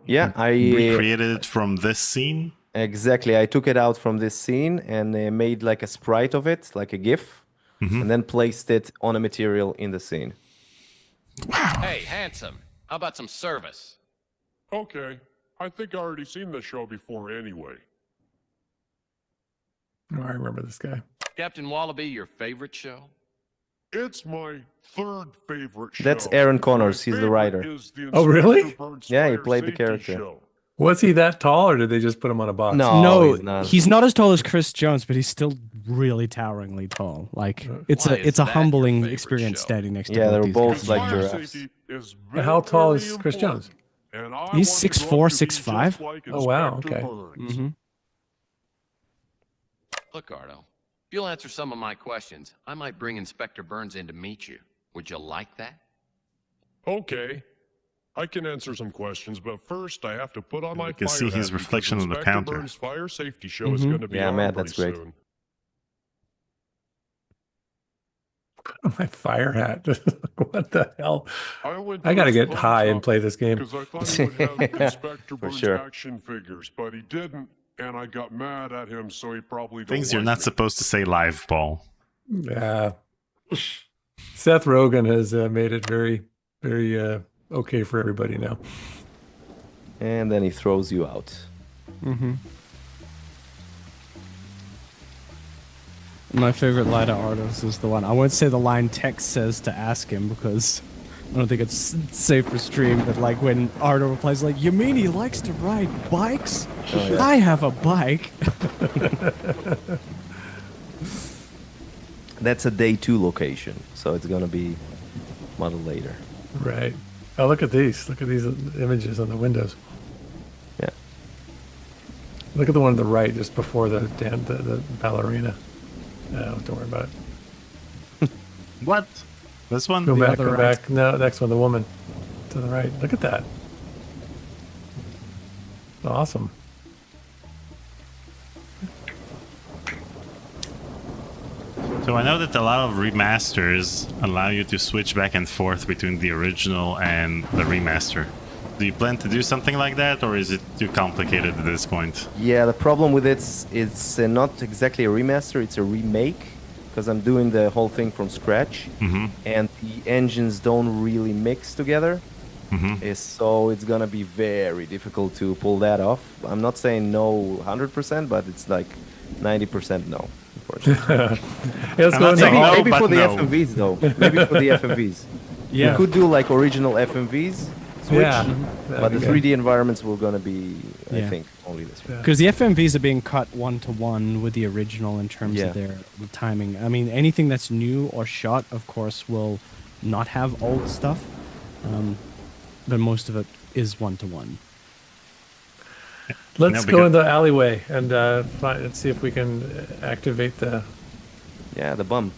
I recreated it from this scene? Exactly. I took it out from this scene and made like a sprite of it, like a GIF, and then placed it on a material in the scene. Hey, handsome. How about some service? Okay. I think I already seen this show before anyway. Oh, I remember this guy. Captain Wallaby, your favorite show? It's my third favorite show. That's Aaron Connors. He's the writer. Oh, really? Yeah, he played the character. Was he that tall, or did they just put him on a box? No, he's not as tall as Chris Jones, but he's still really toweringly tall. Like it's a humbling experience standing next to Yeah, both they're these both guys. like giraffes. And how tall is Chris Jones? He's 6'4", 6'5". Oh wow, okay. Look, Ardo, if you'll answer some of my questions, I might bring Inspector Burns in to meet you. Would you like that? Okay. I can answer some questions, but first I have to put on my You can fire see hat his because reflection on the Inspector counter. Burns' fire safety show is going to be Yeah, on Matt, pretty that's great. soon. My fire hat. What the hell? went I to gotta his get pawn high and shop play this game. Because I thought he would have Inspector Burns sure. action figures, but he didn't, and I got mad at him, so he probably don't Things you're like not me. supposed to say live, Paul. Yeah. Seth Rogen has made it very, very okay for everybody now. And then he throws you out. My favorite line of Ardo's is the one. I won't say the line Tex says to ask him because I don't think it's safe for stream. But like when Ardo replies, like, "You mean he likes to ride bikes? Oh, yeah. I have a bike." That's a day 2 location, so it's gonna be modeled later. Right. Oh, look at these. Look at these images on the windows. Yeah. Look at the one on the right, just before the ballerina. No, don't worry about it. What? This one? Go back, other go right. back. No, next one, the woman to the right. Look at that. Awesome. So I know that a lot of remasters allow you to switch back and forth between the original and the remaster. Do you plan to do something like that, or is it too complicated at this point? Yeah, the problem with it's not exactly a remaster, it's a remake, because I'm doing the whole thing from scratch, and the engines don't really mix together, so it's gonna be very difficult to pull that off. I'm not saying no 100%, but it's like 90% no, unfortunately. Maybe for the FMVs though. Maybe for the FMVs. Yeah. You could do like original FMVs, Switch. Yeah, But the 3D environments were gonna be, I Yeah. think, only this way. Because the FMVs are being cut 1-to-1 with the original in terms Yeah. of their timing. I mean, anything that's new or shot, of course, will not have old stuff. But most of it is 1-to-1. Let's go in the alleyway and and see if we can activate the bum.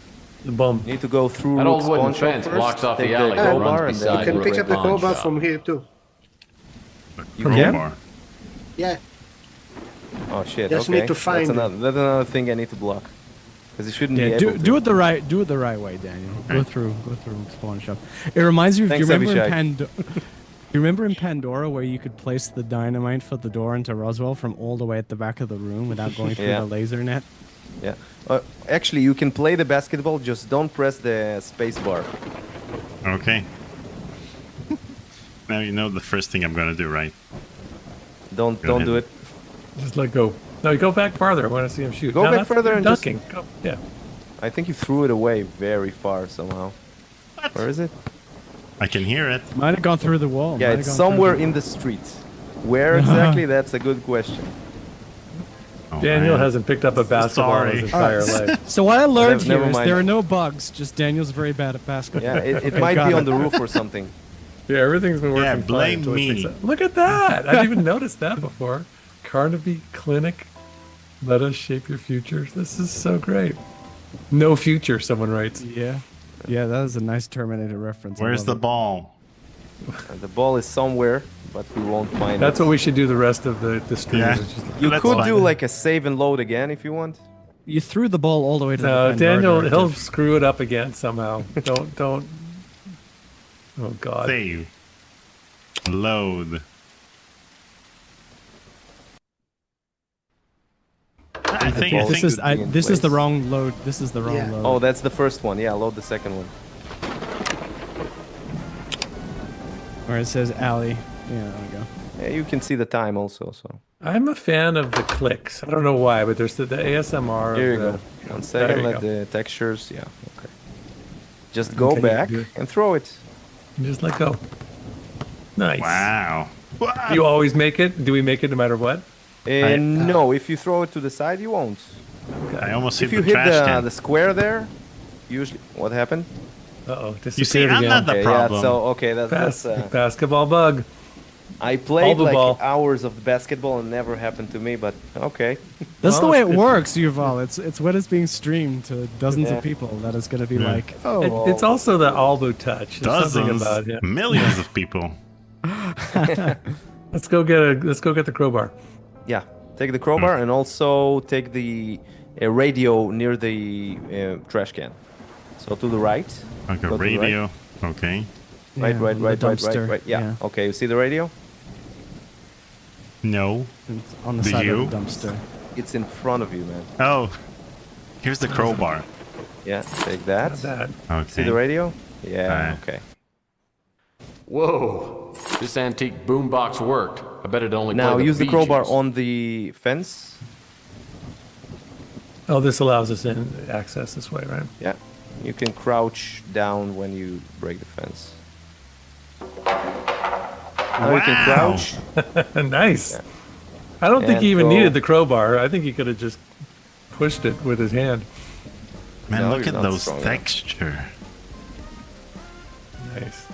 The bum. You need to go through That old Rook's wooden pawn shop fence first, blocks off take the alley that crowbar, runs and then You beside can the pick up the pawn crowbar shop. from here too. You can? Yeah. Oh shit! Just okay. need to find it. That's another thing I need to block, because it shouldn't be Yeah, able to. do it the right way, Daniel. Go through spawn shop. It reminds you. Thanks, Do you remember Avishay. you remember in Pandora where you could place the dynamite for the door into Roswell from all the way at the back of the room without going through Yeah. the laser net? Yeah. Actually, you can play the basketball. Just don't press the space bar. Okay. Now you know the first thing I'm gonna do, right? Don't ahead. do it. Just let go. No, you go back farther. I want to see him shoot. Go No, back that's- further you're and just- ducking. Go. Yeah. I think you threw it away very far somehow. Where is it? I can hear it. Might have gone through the wall. Yeah, might have it's gone through somewhere the- in the street. Where exactly? That's a good question. Daniel hasn't picked up a basketball in his entire Alright, life. So what I learned Never here is mind. there are no bugs. Just Daniel's very bad at basketball. Yeah, it Okay, might got be it. on the roof or something. Yeah, everything's been working fine blame until he me. picks up- Look at that! I didn't even notice that before. Carnaby Clinic. Let us shape your future. This is so great. No future, someone writes. Yeah. Yeah, that was a nice Terminator reference. I Where's love the it. ball? The ball is somewhere, but we won't find That's it. what we should do the rest of the stream. Yeah. is just- You Let's could find do it. like a save and load again if you want. You threw the ball all the way to No, the Daniel, Pandora he'll directive. screw it up again somehow. don't. Oh, God. Save. Load. I think. ball This is should be in this is the place. wrong load. This is the wrong Yeah. load. Oh, that's the first one. Yeah, load the second one. Where it says alley. Yeah, there we go. Yeah, you can see the time also. So I'm a fan of the clicks. I don't know why, but there's the ASMR. here of you the, go. One There second, you let go. the textures. Yeah, okay. Just go Okay, back good. and throw it. Just let go. Nice. Wow. Do you always make it? Do we make it no matter what? No, if you throw it to the side, you won't. I almost hit If you the hit trash can. the square there, usually what happened? Uh-oh, You see, disappeared I'm again. not the Okay, problem. yeah. So okay, that's Basketball bug. I played the like ball. hours of basketball and never happened to me, but okay. That's the Well, way it's it good. works, Yuval. It's when it's being streamed to dozens Yeah. of people that it's going to be Yeah. like, oh, It's also the Albu touch. There's something Dozens, about it. millions of people. Let's go get the crowbar. Yeah, take the crowbar and also take the radio near the trash can. So to the right. Like Go a to the right. radio. Okay. Right, Yeah, right, the right, right, dumpster, right. Yeah. yeah. Okay, you see the radio? No. it's on the Do side you? of the dumpster. It's in front of you, man. Oh. Here's the crowbar. Yeah, take that. Not bad. Okay. See the radio? Yeah, Alright. okay. Whoa! This antique boombox worked. I bet it only Now played the use the Bee crowbar Gees. on the fence. Oh, this allows us in access this way, right? Yeah. You can crouch down when you break the fence. Now you can Wow. crouch. Nice. I don't think And he even go- needed the crowbar. I think he could have just pushed it with his hand. Man, No, look you're at not those strong enough. texture. Nice.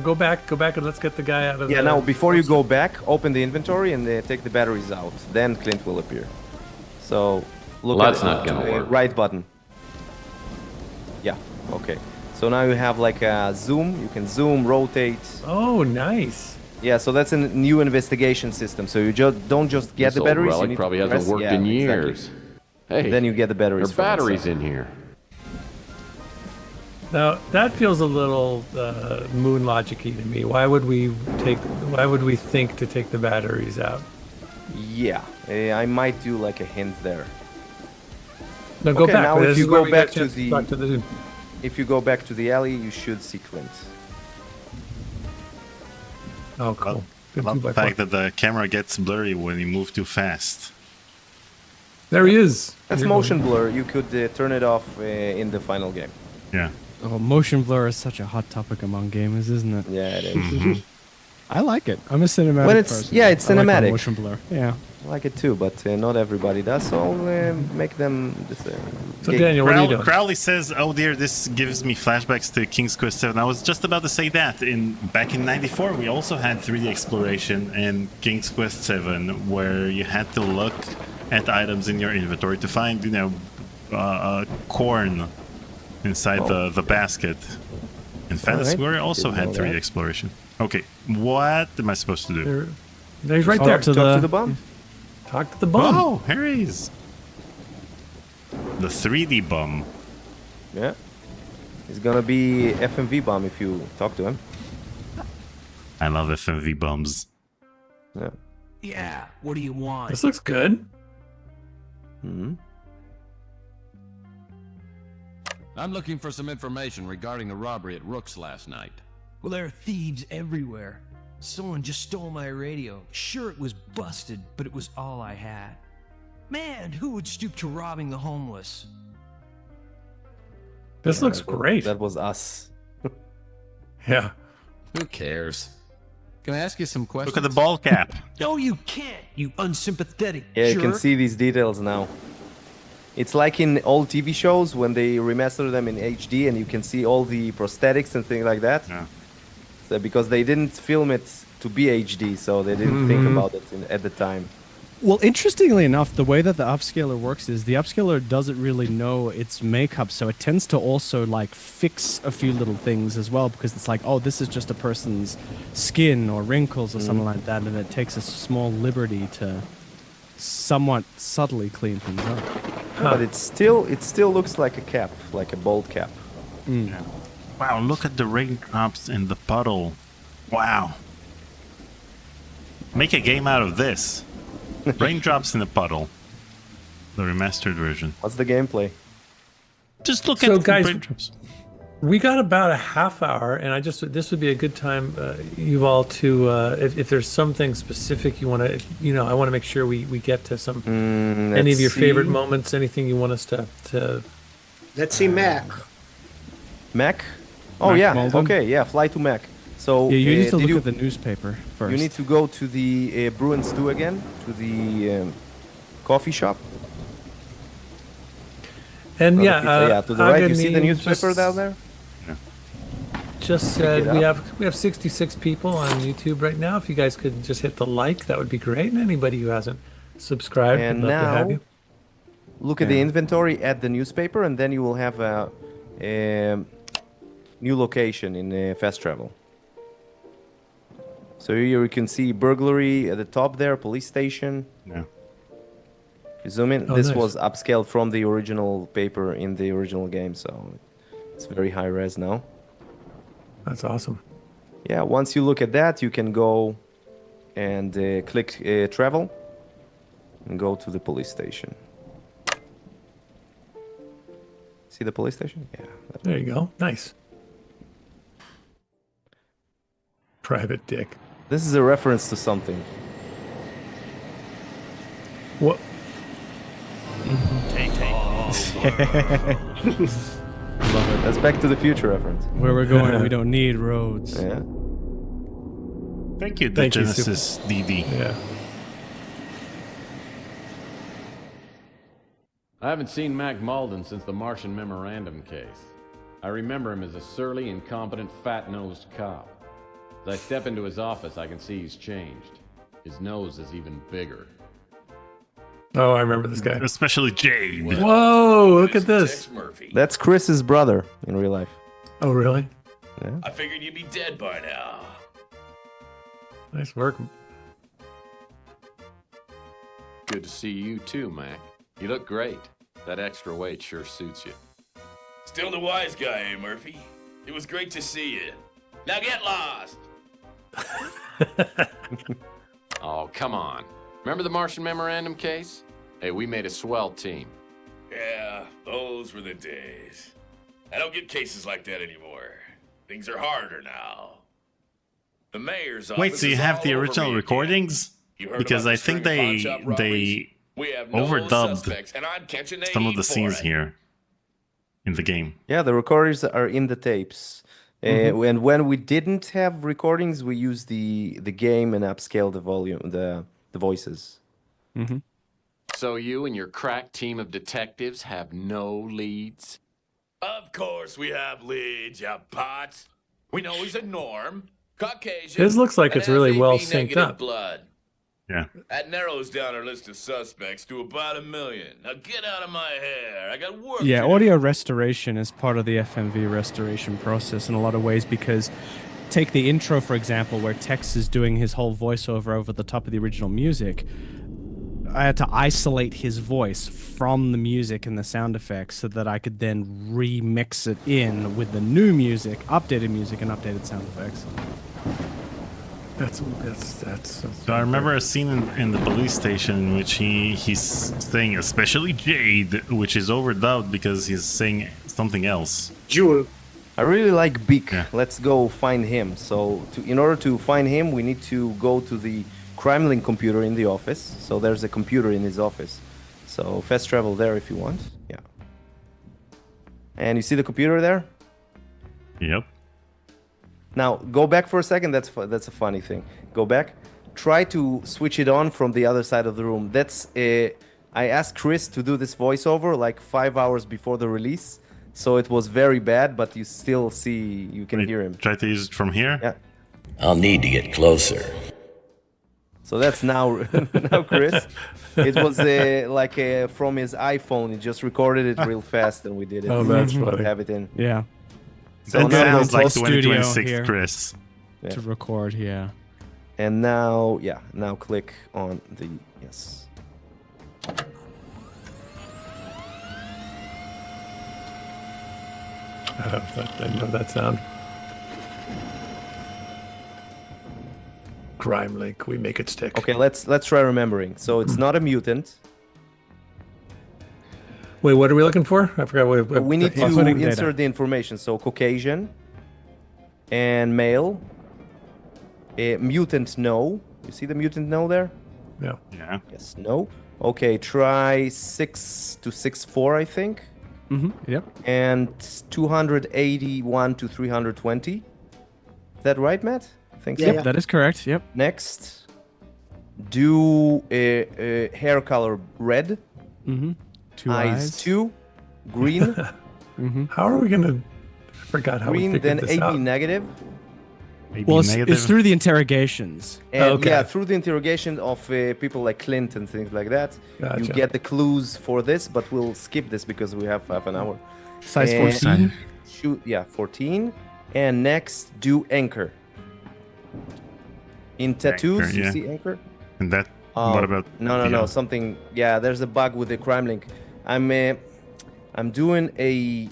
Go back, and let's get the guy out of Yeah, the... now before you go back, open the inventory and take the batteries out. Then Clint will appear. So look Well, at that's not gonna the work. right button. Yeah, okay. So now you have like a zoom. You can zoom, rotate. Oh, nice. Yeah, so that's a new investigation system. So you just don't just get This the old batteries. you relic need to probably hasn't press- worked yeah, in exactly. years. Hey, Then you get the batteries. there are from batteries inside. in here. Now that feels a little moon logic-y to me. Why would we think to take the batteries out? Yeah, I might do like a hint there. No, go Okay, back. now This if is you where go we get a back to chance the, talk to the dude. if you go back to the alley, you should see Clint. Oh, cool. I love the fact that the camera gets blurry when you move too fast. There he is. That's You're motion blur. You could turn it off in the final game. Yeah. Oh, motion blur is such a hot topic among gamers, isn't it? Yeah, it is. Mhm. I like it. I'm a cinematic When it's person. yeah, it's I like my cinematic. motion blur. Yeah. I like it too, but not everybody does. So I'll make them. So Daniel, what are you doing? Crowley says, "Oh dear, this gives me flashbacks to King's Quest 7." I was just about to say that. Back in '94, we also had 3D exploration in King's Quest 7, where you had to look at items in your inventory to find, corn inside the basket. In Fantasy Warrior also had 3D exploration. Okay, what am I supposed to do? He's right there. Talk to the bum. Talk to the bum. Oh, here he is. The 3D bum. Yeah. He's gonna be FMV bum if you talk to him. I love FMV bums. Yeah. Yeah, what do you want? This looks good. I'm looking for some information regarding the robbery at Rook's last night. Well, there are thieves everywhere. Someone just stole my radio. Sure, it was busted, but it was all I had. Man, who would stoop to robbing the homeless? This looks great. That was us. Yeah. Who cares? Can I ask you some questions? Look at the ball cap. No, you can't, you unsympathetic Yeah, jerk. you can see these details now. It's like in old TV shows when they remaster them in HD and you can see all the prosthetics and things like that. Yeah. So because they didn't film it to be HD, so they didn't think about it at the time. Well, interestingly enough, the way that the upscaler works is the upscaler doesn't really know its makeup, so it tends to also like fix a few little things as well, because it's like, oh, this is just a person's skin or wrinkles or something like that, and it takes a small liberty to somewhat subtly clean things up. But it still looks like a cap, like a bold cap. Yeah. Wow, look at the raindrops in the puddle. Wow. Make a game out of this. Raindrops in the puddle. The remastered version. What's the gameplay? Just look So, at guys, the raindrops. We got about a half hour, and this would be a good time, Yuval, to if there's something specific you want to, I want to make sure we get to some any of your favorite moments, anything you want us to. Let's see Mac. Mac? Oh Mac yeah. Malden? Okay. Yeah. Fly to Mac. So Yeah, you need to did look at the newspaper first. You need to go to the Brew and Stew again, to the coffee shop. And To the right. You see the Agani newspaper just- down there? Just said it we up. have 66 people on YouTube right now. If you guys could just hit the like, that would be great. And anybody who hasn't subscribed, And we'd love to have now, you. look at the inventory at the newspaper, and then you will have a new location in fast travel. So here you can see burglary at the top there, police station. Yeah. If you zoom in, Oh, this nice. was upscaled from the original paper in the original game, so it's very high res now. That's awesome. Yeah, once you look at that, you can go and click travel and go to the police station. See the police station? Yeah. There you go. Nice. Private Dick. This is a reference to something. What? Love it. That's Back to the Future reference. Where we're going, we don't need roads. Yeah. Thank you, the Thank you, Genesis DD. Yeah. I haven't seen Mac Malden since the Martian Memorandum case. I remember him as a surly, incompetent, fat-nosed cop. As I step into his office, I can see he's changed. His nose is even bigger. Oh, I remember this guy. Especially Jade. Whoa, look at this. That's Chris's brother in real life. Oh, really? Yeah. I figured you'd be dead by now. Nice work. Good to see you too, Mac. You look great. That extra weight sure suits you. Still the wise guy, eh, Murphy? It was great to see you. Now get lost! Oh, come on. Remember the Martian Memorandum case? Hey, we made a swell team. Yeah, those were the days. I don't get cases like that anymore. Things are harder now. The mayor's office Wait, so you is have all the over original me recordings? You heard Because about I the think string of pawn shop robberies? they We have no overdubbed suspects, and I'm catching some of the for scenes it. here in the game. Yeah, the recordings are in the tapes. And when we didn't have recordings, we used the game and upscale the volume, the voices. So you and your crack team of detectives have no leads? Of course we have leads, you pots. We know he's a norm, Caucasian. This looks like and it's really has well AB synced negative up. blood. Yeah. That narrows down our list of suspects to about 1 million. Now get out of my hair. I got work Yeah, to do. audio restoration is part of the FMV restoration process in a lot of ways because take the intro, for example, where Tex is doing his whole voiceover over the top of the original music. I had to isolate his voice from the music and the sound effects so that I could then remix it in with the new music, updated music, and updated sound effects. That's So I remember a scene in the police station in which he's saying especially Jade, which is overdubbed because he's saying something else. Jewel. I really like Beak. Let's go find him. So in order to find him, we need to go to the crime link computer in the office. So there's a computer in his office. So fast travel there if you want. Yeah. And you see the computer there? Yep. Now go back for a second. That's a funny thing. Go back. Try to switch it on from the other side of the room. I asked Chris to do this voiceover like 5 hours before the release, so it was very bad. But you still see, you can hear him. Try to use it from here. Yeah. I'll need to get closer. So that's now Chris. It was from his iPhone. He just recorded it real fast, and we did it. Oh, that's funny. Have it in. Yeah. So That now sounds like studio 2026 here. Chris. Yeah. To record, yeah. And now, now click on the yes. I know that sound. Crime link, we make it stick. Okay, let's try remembering. So it's not a mutant. Wait, what are we looking for? I forgot what We need to inputting insert data. the information. So Caucasian and male. Mutant no. You see the mutant no there? Yeah. Yeah. Yes, no. Okay, try 6 to 6'4", I think. Yep. And 281 to 320. Is that right, Matt? I think so. Yep, that is correct. Yep. Next, do hair color red. Two eyes eyes. 2, green. How are we gonna? I forgot how green, we then figured this AB out. negative. Well, it's through the interrogations. And yeah, through the interrogation of people like Clint and things like that, you Gotcha. get the clues for this, but we'll skip this because we have half an hour. Size And 14. Shoot, yeah, 14. And next, do anchor. In tattoos, Anchor, you yeah. see anchor? And that. Oh, What about? no, something. Yeah, there's a bug with the crime link. I'm doing a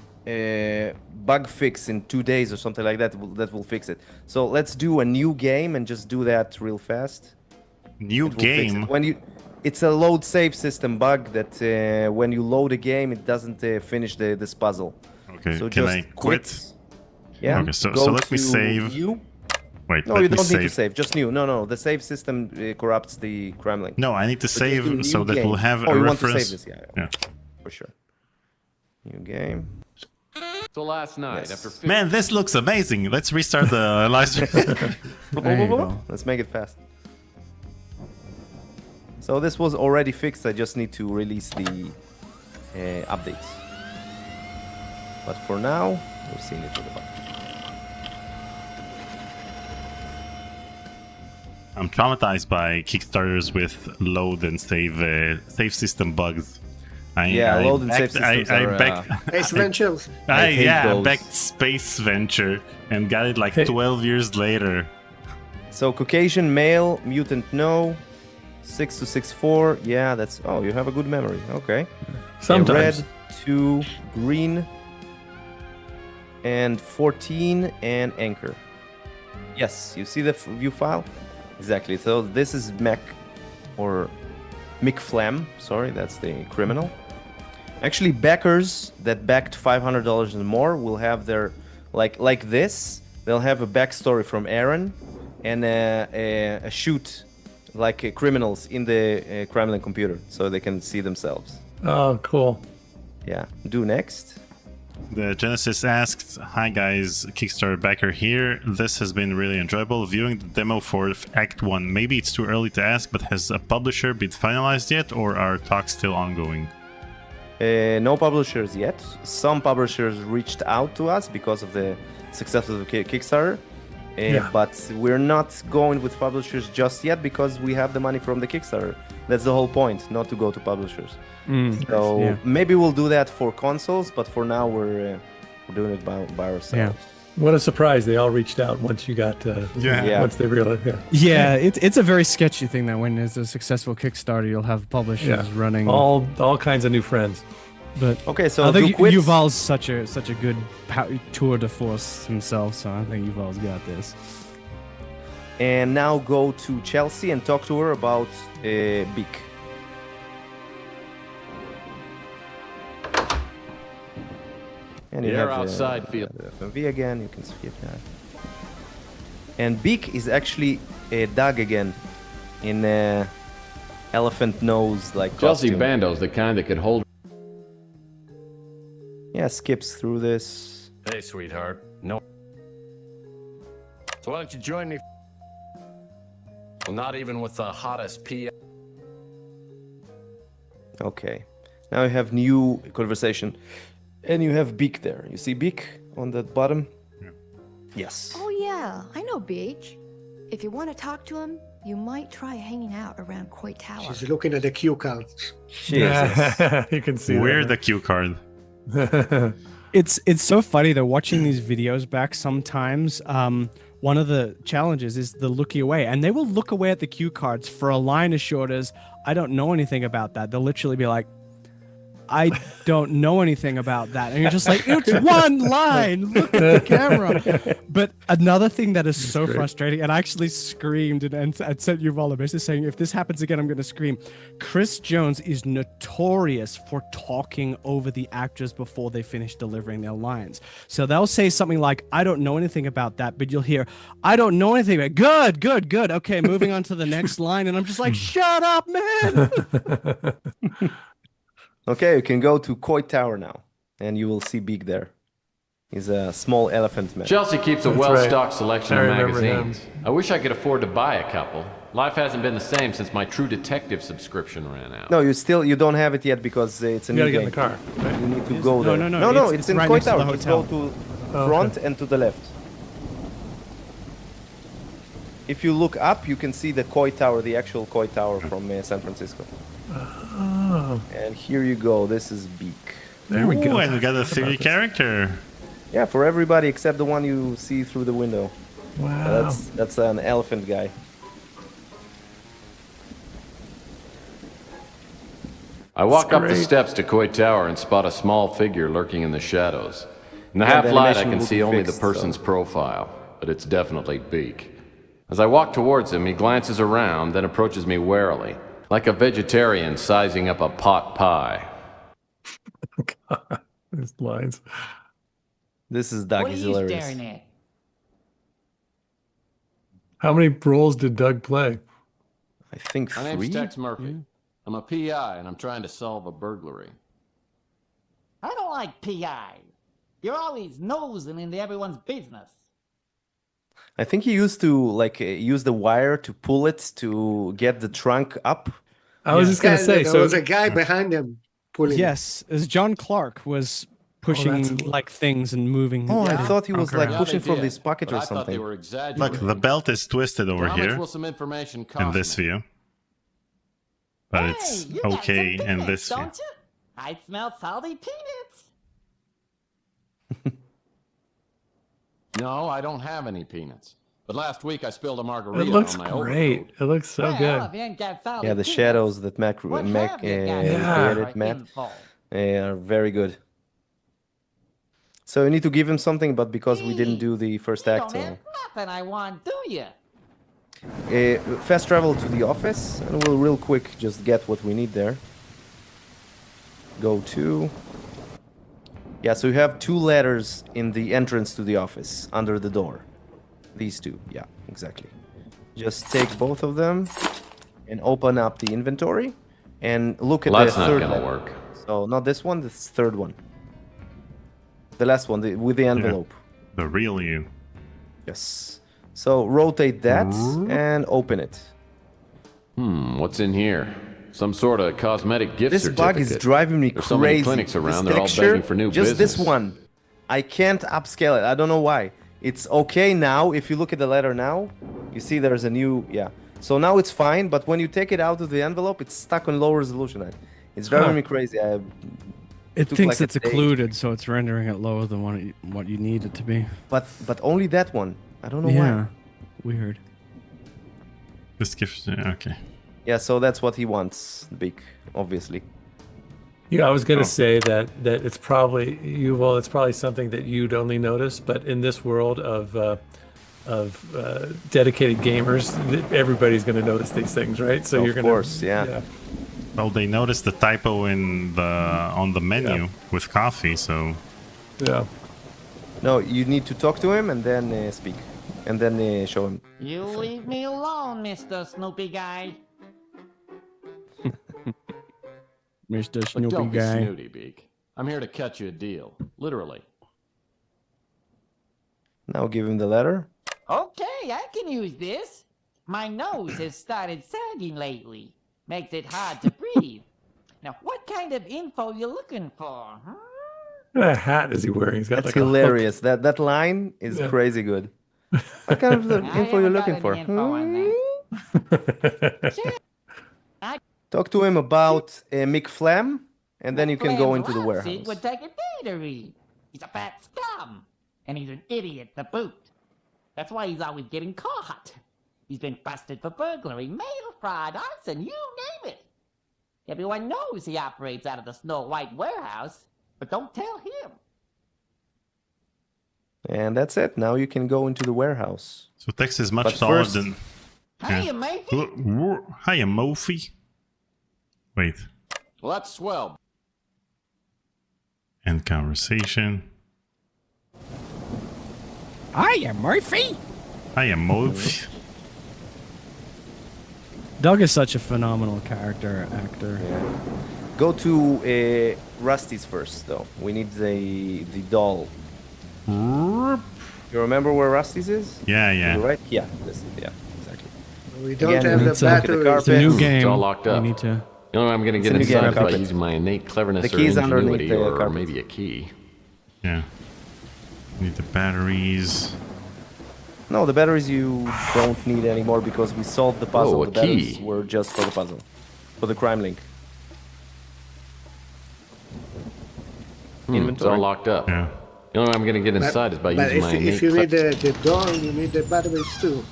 bug fix in 2 days or something like that. That will fix it. So let's do a new game and just do that real fast. New It will fix game. it. It's a load save system bug that when you load a game, it doesn't finish this puzzle. Okay. So Can just I quit? Yeah. Okay. So go let me to save. New. Wait. No, let you me don't save. need to save. Just new. No. The save system corrupts the crime link. No, I need to So just do save so new that game. we'll have Oh, a you reference. want to save this? Yeah. For sure. New game. So last night, after Man, this looks amazing. Let's restart the live stream. There you go. Let's make it fast. So this was already fixed. I just need to release the updates. But for now, we're seeing it with the bug. I'm traumatized by Kickstarters with load and save system bugs. Load and save systems are, Ace Ventures. I hate I those. backed Space Venture and got it like 12 years later. So Caucasian male, mutant no, 6 to 6'4". Yeah, that's. Oh, you have a good memory. Okay. Sometimes. Red 2, green, and 14 and anchor. Yes, you see the view file. Exactly. So this is Mech or McFlam. Sorry, that's the criminal. Actually, backers that backed $500 and more will have their like this. They'll have a backstory from Aaron and a shoot like criminals in the Kremlin computer, so they can see themselves. Oh, cool. Yeah. Do next. The Genesis asked, "Hi guys, Kickstarter backer here. This has been really enjoyable viewing the demo for Act 1. Maybe it's too early to ask, but has a publisher been finalized yet, or are talks still ongoing?" No publishers yet. Some publishers reached out to us because of the success of the Kickstarter. But we're not going with publishers just yet because we have the money from the Kickstarter. That's the whole point, not to go to publishers. So maybe we'll do that for consoles, but for now we're doing it by ourselves. What a surprise! They all reached out once you got once they realized. It's a very sketchy thing that when there's a successful Kickstarter, you'll have publishers running all kinds of new friends. But okay, so I think Yuval's such a good tour de force himself, so I think Yuval's got this. And now go to Chelsea and talk to her about Beak. And you You're have outside field. FMV again, you can skip that. And Beak is actually a dog again in elephant nose like Chelsea costume. Bando's the kind that could hold. Yeah, skips through this. Hey, sweetheart. No. So why don't you join me? Well, not even with the hottest P. Okay. Now you have new conversation. And you have Beak there. You see Beak on the bottom? Yes. Oh yeah, I know Beach. If you want to talk to him, you might try hanging out around Coit Tower. She's looking at the cue cards. You can see We're the cue card. It's so funny though, watching these videos back sometimes. One of the challenges is the looking away, and they will look away at the cue cards for a line as short as, "I don't know anything about that." They'll literally be like, "I don't know anything about that," and you're just like, "It's one line. Look at the camera." But another thing that is so frustrating, and I actually screamed and sent Yuval a message saying, "If this happens again, I'm going to scream." Chris Jones is notorious for talking over the actors before they finish delivering their lines. So they'll say something like, "I don't know anything about that," but you'll hear, "I don't know anything about it." Good. Okay, moving on to the next line, and I'm just like, "Shut up, man." Okay, you can go to Coit Tower now, and you will see Beak there. He's a small elephant man. Chelsea keeps a well-stocked selection of magazines. I wish I could afford to buy a couple. Life hasn't been the same since my True Detective subscription ran out. No, you don't have it yet because it's a new game. You gotta get in the car. Right? You need to go there. No, it's in right Coit next to the Tower. Just hotel. go to front and to the left. If you look up, you can see the Coit Tower, the actual Coit Tower from San Francisco. Oh. And here you go. This is Beak. There we go. And we got a 3D character. Yeah, for everybody except the one you see through the window. Wow. That's an elephant guy. I walk up the steps to Coit Tower and spot a small figure lurking in the shadows. In the Yeah, the half-light, I animation can will see be only fixed, the person's so. profile, but it's definitely Beak. As I walk towards him, he glances around, then approaches me warily, like a vegetarian sizing up a pot pie. God, these lines. This is Doug. What are He's you hilarious. staring at? How many roles did Doug play? I think My 3. name's Tex Murphy. I'm a PI, and I'm trying to solve a burglary. I don't like PI. You're always nosing into everyone's business. I think he used to use the wire to pull it to get the trunk up. I was just gonna say. There So was a guy behind him pulling. Yes, as John Clark was pushing like things and moving. Oh, I thought he was like Yeah, pushing they from did, this pocket but or I thought they something. were exaggerating. Look, the belt is twisted over How much here will some information in cost this me? view. But it's You got okay some in peanuts, this view. don't you? I smell salty peanuts. No, I don't have any peanuts. But last week I spilled a margarita it looks on my great. overcoat. It looks so Well, good. if you ain't got salty Yeah, the peanuts, shadows that Mac what Mac have you got created, for Matt, info? are very good. So you need to give him something, but because we didn't do the first You act, don't have nothing I want, do you? fast travel to the office, and we'll real quick just get what we need there. Go to. Yeah, so you have 2 letters in the entrance to the office under the door. These 2, yeah, exactly. Just take both of them and open up the inventory and look at Well, the that's not third gonna letter. work. So not this one, this third one. The last one, with the envelope. The real you. Yes. So rotate that and open it. What's in here? Some sort of cosmetic gift This certificate. bug is driving me There's crazy. so many clinics around, This they're all texture, begging for new just business. this one. I can't upscale it. I don't know why. It's okay now. If you look at the letter now, you see there's a new, So now it's fine, but when you take it out of the envelope, it's stuck on low resolution. It's driving me crazy. It took thinks like a it's day. occluded, so it's rendering it lower than what you need it to be. But only that one. I don't know Yeah, why. weird. This gift, okay. Yeah, so that's what he wants, Big, obviously. Yeah, I was going to say that it's probably Yuval. It's probably something that you'd only notice, but in this world of dedicated gamers, everybody's going to notice these things, right? So Of you're going to, course, yeah. Well, they noticed the typo on the menu with coffee, so. Yeah. No, you need to talk to him and then speak, and then show him. You leave me alone, Mr. Snoopy Guy. Mr. Look, Snoopy don't be guy. snooty, Beak. I'm here to cut you a deal. Literally. Now give him the letter. Okay, I can use this. My nose has started sagging lately. Makes it hard to breathe. Now, what kind of info you looking for, huh? what kind of hat is he wearing? He's got That's like a hook. hilarious. That line is crazy good. What kind of info you looking for? Talk to him about Mick Flam, and then you can go into the It warehouse. would take a battery. He's a fat scum, and he's an idiot to boot. That's why he's always getting caught. He's been busted for burglary, mail fraud, arson, you name it. Everyone knows he operates out of the Snow White warehouse, but don't tell him. And that's it. Now you can go into the warehouse. So text is much But taller first- than. Hiya, matey. Hiya, Mofi. Wait. Well, that's swell. End conversation. Hiya, Murphy. Hiya, Mofi. Doug is such a phenomenal actor. Go to Rusty's first, though. We need the doll. You remember where Rusty's is? Yeah, yeah. Right? Yeah, this is, yeah, exactly. We don't Again, have we the need to look at the batteries. carpet. It's a new game. It's all locked up. We need to. The only way I'm going to It's get a new game, inside is by carpet. using my innate cleverness The or key's underneath ingenuity the or carpet. maybe a key. Yeah. Need the batteries. No, the batteries you don't need anymore because we solved the puzzle. Oh, a the batteries key. were just for the puzzle. For the crime link. It's all locked up. Yeah. The only way I'm going to get inside is by But using my innate if you need the doll, you need the batteries too.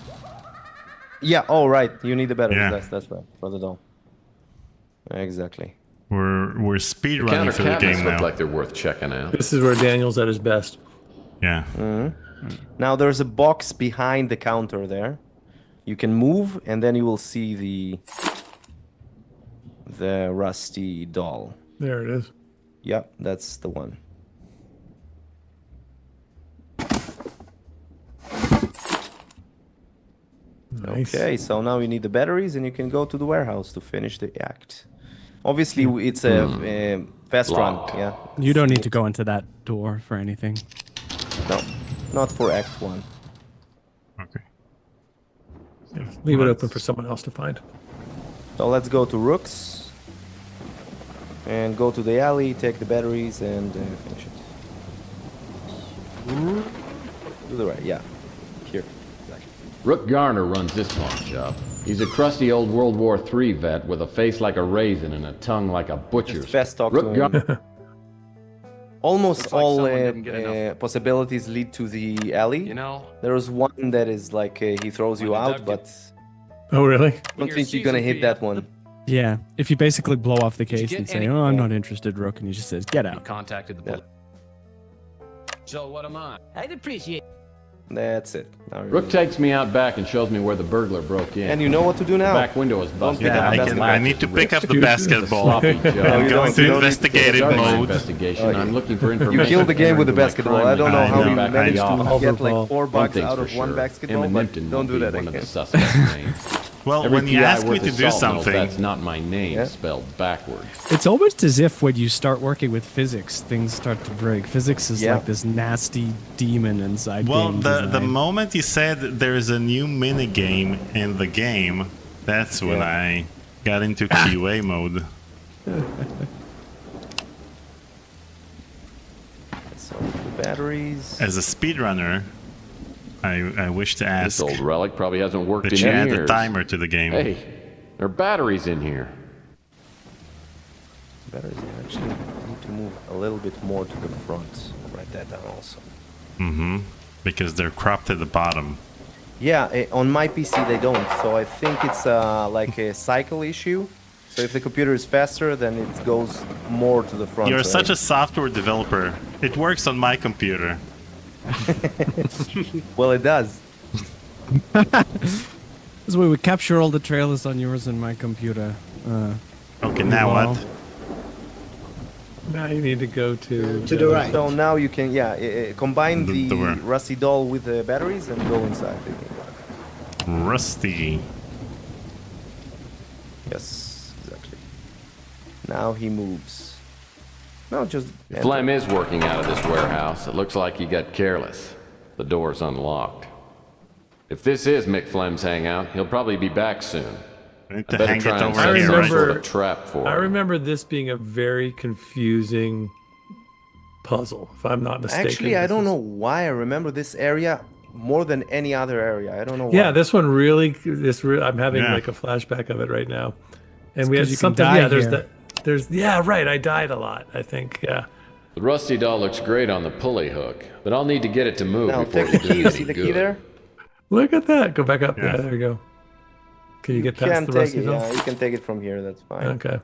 Yeah, oh right, you need the batteries. Yeah. That's right, for the doll. Exactly. We're speed The running counter for the cabinets game look now. like they're worth checking out. This is where Daniel's at his best. Yeah. Now there's a box behind the counter there. You can move, and then you will see the rusty doll. There it is. Yep, that's the one. Nice. Okay, so now you need the batteries, and you can go to the warehouse to finish the act. Obviously, it's a fast run. Yeah. You don't need to go into that door for anything. No, not for Act 1. Okay. Yeah, leave it open for someone else to find. So let's go to Rook's and go to the alley, take the batteries, and finish it. To the right, yeah. Here. Exactly. Rook Garner runs this pawn shop. He's a crusty old World War III vet with a face like a raisin and a tongue like a butcher's. Fast talk Rook to Garner. him. Almost all someone didn't get enough. possibilities lead to the alley. You know, There is one that is like he throws you out, but Oh, really? I don't think you're gonna hit that one. Yeah, if you basically blow off the case get and say, any- "Oh, I'm not interested," Rook, and he just says, "Get out." Contacted the police. So what am I? I'd appreciate. That's it. Not Rook really. takes me out back and shows me where the burglar broke in. And you know what to do now. The back window is busted. pick up Yeah, the I basketball. need to pick up the basketball. Sloppy job. I'm you going don't- to you don't need- investigative Starting my mode. investigation. I'm looking for information. You killed the game with the basketball. I don't know I how know, you I managed know. to get like Overball. 4 One bucks thing's out for of one sure. basketball, Emma but Nimpton don't won't do be that one of the again. suspects' names. Well, Every when you PI ask me worth to his do salt knows something, that's not my name spelled backwards. It's almost as if when you start working with physics, things start to break. Physics is Yeah. like this nasty demon inside well, game the design. moment you said there's a new mini game in the game, that's when I got into QA mode. So the batteries. As a speedrunner, I wish to ask This old relic probably hasn't worked that in you add years. a timer to the game. Hey, there are batteries in here. Batteries actually need to move a little bit more to the front. I'll write that down also. Mm-hmm. Because they're cropped at the bottom. Yeah, on my PC they don't. So I think it's like a cycle issue. So if the computer is faster, then it goes more to the front. You're right? such a software developer. It works on my computer. Well, it does. This way we capture all the trailers on yours and my computer. Okay, now Yuval. what? Now you need to go to the right. So now you can, combine The the door. rusty doll with the batteries and go inside. Rusty. Yes, exactly. Now he moves. No, just. If Flem is working out of this warehouse, it looks like he got careless. The door's unlocked. If this is Mick Flem's hangout, he'll probably be back soon. I need I to better hang try it and over set here, some right? sort of trap for I him. remember this being a very confusing puzzle, if I'm not mistaken. Actually, I don't know why I remember this area more than any other area. I don't know why. Yeah, this one really. I'm having Yeah. like a flashback of it right now, and It's we had 'cause you can something. die Yeah, there's here. that. There's right. I died a lot. I think. Yeah. The rusty doll looks great on the pulley hook, but I'll need to get it to move Now before take we the do key. You see anything the key good. there? Look at that. Go back up. Yeah. Yeah, there you go. Can you get You past can the take rusty it. doll? Yeah, you can take it from here. That's fine. Okay.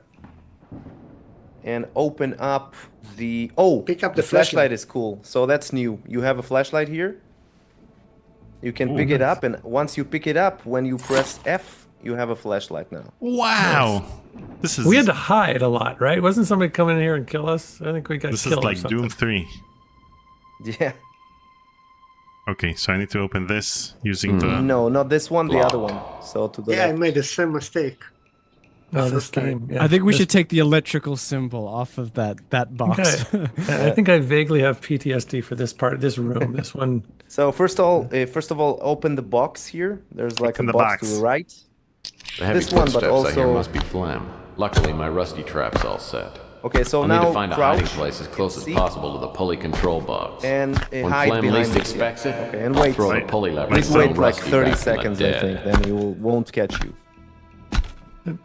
And open up the. Oh, Pick up the flashlight is cool. So that's new. You have a flashlight here. You can pick it up, and once you pick it up, when you press F, you have a flashlight now. Wow. This is We had to hide a lot, right? Wasn't somebody coming in here and kill us? I think we got this is killed. or like something. Doom 3. Yeah. Okay, so I need to open this using the No, not this one. The other one. So to the Yeah, I left. made the same mistake. Oh, this First time. game. Yeah. I think we This- should take the electrical symbol off of that box. Okay. I think I vaguely have PTSD for this part, this room, this one. So first of all, open the box here. There's like Open a the box, box. to the right. The heavy This one, but footsteps I hear also- must be Flem. Luckily, my rusty trap's all set. Okay, so I'll now need to find a hiding crouch place as close as see. possible to the pulley control box. and When hide Flem behind least it. expects it, Okay, and I'll wait. throw the pulley lever Please and wait throw like Rusty 30 back from the seconds, I dead. think. Then he won't catch you.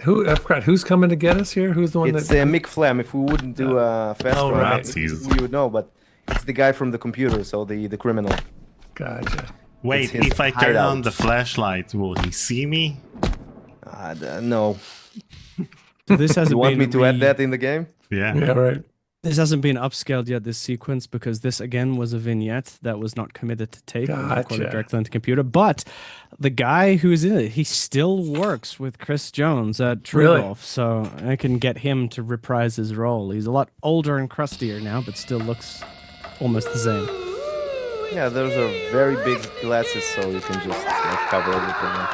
Who? I forgot. Who's coming to get us here? Who's the one It's that? Mick Flam. If we wouldn't do a fast Oh, run, right. Nazis. we would know. But it's the guy from the computer, so the criminal. Gotcha. Wait, his if I turn hideout. on the flashlight, will he see me? No. This hasn't You want been me to add that in the game? Yeah. Yeah. Right. This hasn't been upscaled yet, this sequence, because this again was a vignette that was not committed to tape. It was recorded Gotcha. directly onto computer. But the guy who's in it, he still works with Chris Jones at True Really? Golf, so I can get him to reprise his role. He's a lot older and crustier now, but still looks almost the same. Yeah, those are very big glasses, so you can just like, cover everything.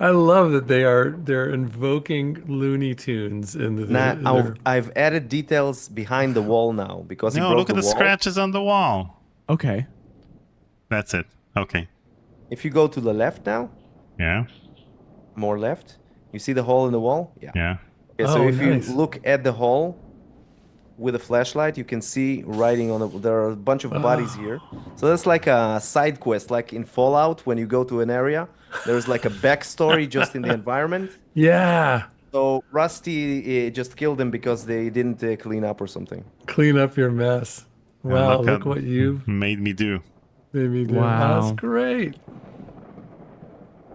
I love that they're invoking Looney Tunes in the. Now, in their- I've added details behind the wall now because he No, broke look at the wall. scratches on the wall. Okay. That's it. Okay. If you go to the left now, Yeah. more left, you see the hole in the wall? Yeah. Yeah. Okay, so Oh, if nice. you look at the hole with a flashlight, you can see writing on the. There are a bunch of bodies here. So that's like a side quest, like in Fallout when you go to an area. There's like a backstory just in the environment. Yeah. So Rusty just killed them because they didn't clean up or something. Clean up your mess. And Wow. at Look what you made me do. made me do. Wow. That's great.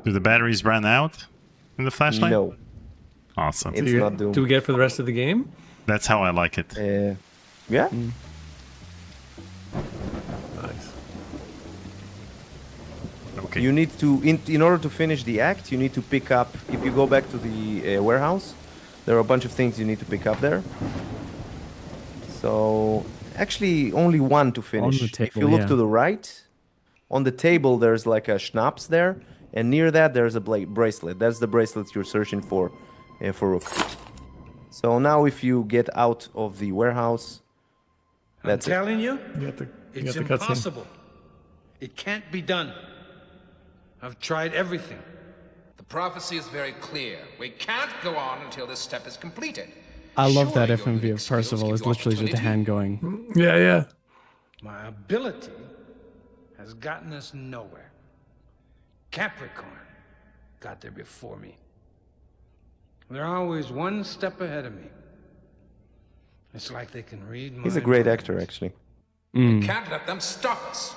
Do the batteries run out in the flashlight? No, Awesome. it's Do, not Doom. do we get it for the rest of the game? That's how I like it. Yeah. Nice. Okay. You need to, in order to finish the act, you need to pick up. If you go back to the warehouse, there are a bunch of things you need to pick up there. So Actually, only one to finish. If table, you look yeah. to the right, on the table there's like a schnapps there, and near that there's a bracelet. That's the bracelet you're searching for Rook. So now if you get out of the warehouse, that's I'm telling you, it's impossible. It can't be done. I've tried everything. The prophecy is very clear. We can't go on until this step is completed. I love that FMV of Percival is literally just a hand going. Yeah. My ability has gotten us nowhere. Capricorn got there before me. They're always one step ahead of me. It's like they can read my He's a great actor, actually. We can't let them stop us.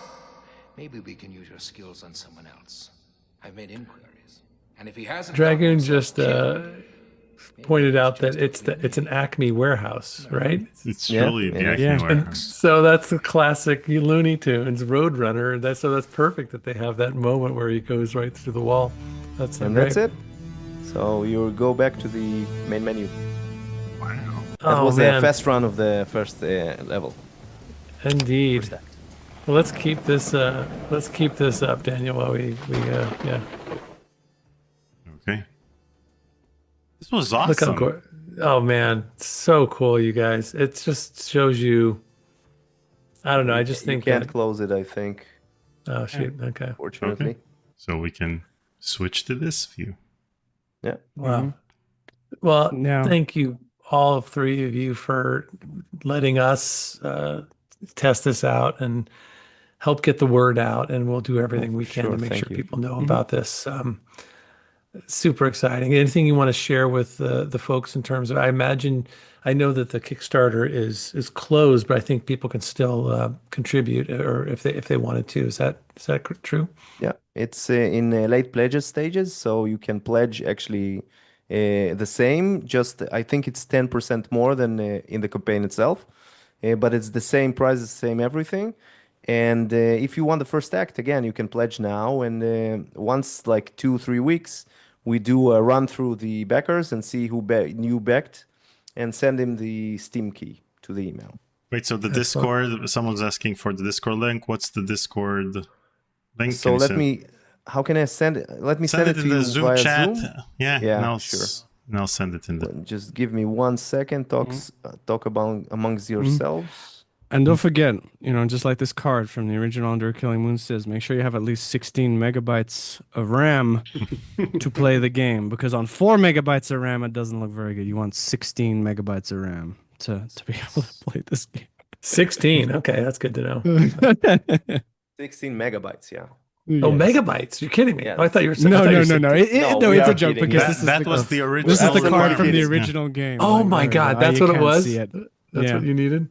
Maybe we can use your skills on someone else. I've made inquiries. And if he hasn't Dragoon just pointed out that it's an Acme warehouse, right? It's truly the Acme warehouse. And so that's the classic Looney Tunes Roadrunner. That's perfect that they have that moment where he goes right through the wall. That's it. So you go back to the main menu. Wow. That was the fast run of the first level. Indeed. Well, let's keep this up, Daniel, while we yeah. Okay. This was Look how awesome. oh man, so cool, you guys. It just shows you. I don't know. I just think you can't close it. I think. Oh shoot. Okay. Fortunately. Okay. So we can switch to this view. Yeah. Wow. Well, thank you, all three of you, for letting us test this out and help get the word out. And we'll do everything we can to make sure people know about this. Super exciting. Anything you want to share with the folks in terms of? I know that the Kickstarter is closed, but I think people can still contribute, or if they wanted to. Is that true? Yeah, it's in late pledges stages, so you can pledge actually the same. Just I think it's 10% more than in the campaign itself, but it's the same price, the same everything. And if you want the first act, again, you can pledge now. And once like 2-3 weeks, we do a run through the backers and see who new backed, and send him the Steam key to the email. Wait, so the Discord, someone's asking for the Discord link. What's the Discord link? So how can I send it? Let me send it to in you the Zoom via chat. Zoom. Yeah, sure. And I'll send it in the. Just give me 1 second. Talk about amongst yourselves. And don't forget, just like this card from the original Under a Killing Moon says, make sure you have at least 16 megabytes of RAM to play the game. Because on 4 megabytes of RAM, it doesn't look very good. You want 16 megabytes of RAM to be able to play this game. 16. Okay, that's good to know. 16 megabytes, yeah. Oh, megabytes! You're kidding me? Yeah. Oh, I thought you were saying. No. No, It's a joke because that was the original. This is the card from the original game. Oh my God, that's what it was. That's what you needed.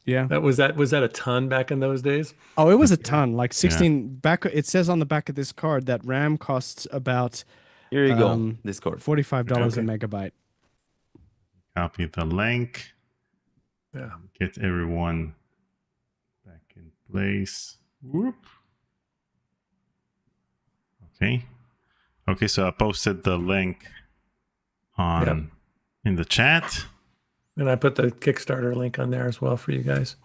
Yeah. Was that a ton back in those days? Oh, it was a ton. Like 16 back. It says on the back of this card that RAM costs about. Here you go. This card. $45 a megabyte. Copy the link. Yeah. Get everyone back in place. Whoop. Okay, so I posted the link in the chat. And I put the Kickstarter link on there as well for you guys.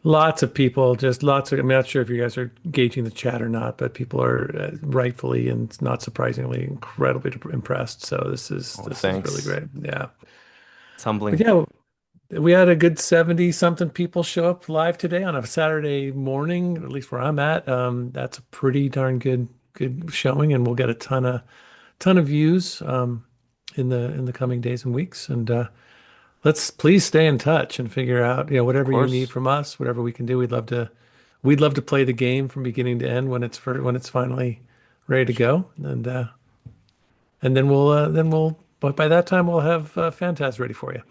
Lots of people, I'm not sure if you guys are gauging the chat or not, but people are rightfully and not surprisingly incredibly impressed. So this is really great. Yeah. It's humbling. But yeah, we had a good 70-something people show up live today on a Saturday morning, at least where I'm at. That's a pretty darn good showing, and we'll get a ton of views in the coming days and weeks. And let's please stay in touch and figure out whatever you need from us, whatever we can do. We'd love to play the game from beginning to end when it's finally ready to go, and then we'll but by that time we'll have Phantasm ready for you.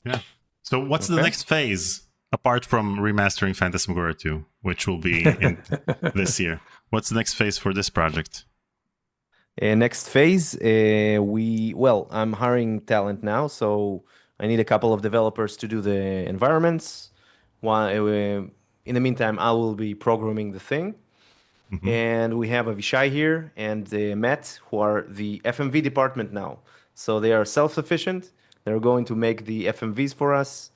Yeah. So what's the next phase apart from remastering Phantasmagoria 2, which will be in this year? What's the next phase for this project? Next phase, I'm hiring talent now, so I need a couple of developers to do the environments. In the meantime, I will be programming the thing. Mm-hmm. And we have Avishay here and Matt, who are the FMV department now. So they are self-sufficient. They're going to make the FMVs for us.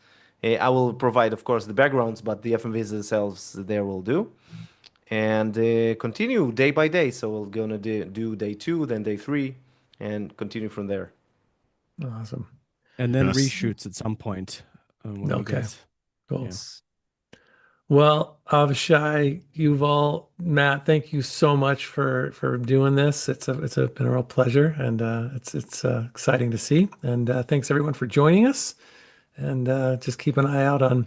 I will provide, of course, the backgrounds, but the FMVs themselves there will do. And continue day by day. So we're gonna do day 2, then day 3, and continue from there. Awesome. And then Yes. reshoots at some point. When we Okay. get, Cool. yes. Well, Avishay, Yuval, Matt, thank you so much for doing this. It's been a real pleasure, and it's exciting to see. And thanks everyone for joining us. And just keep an eye out on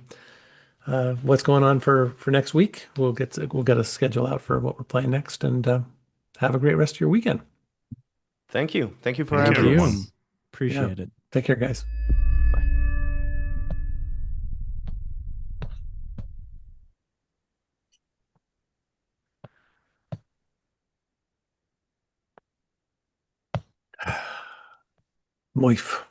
what's going on for next week. We'll get a schedule out for what we're playing next. And have a great rest of your weekend. Thank you. Thank you for Thank you, having everyone. us. Appreciate Yeah. it. Take care, guys. Moif.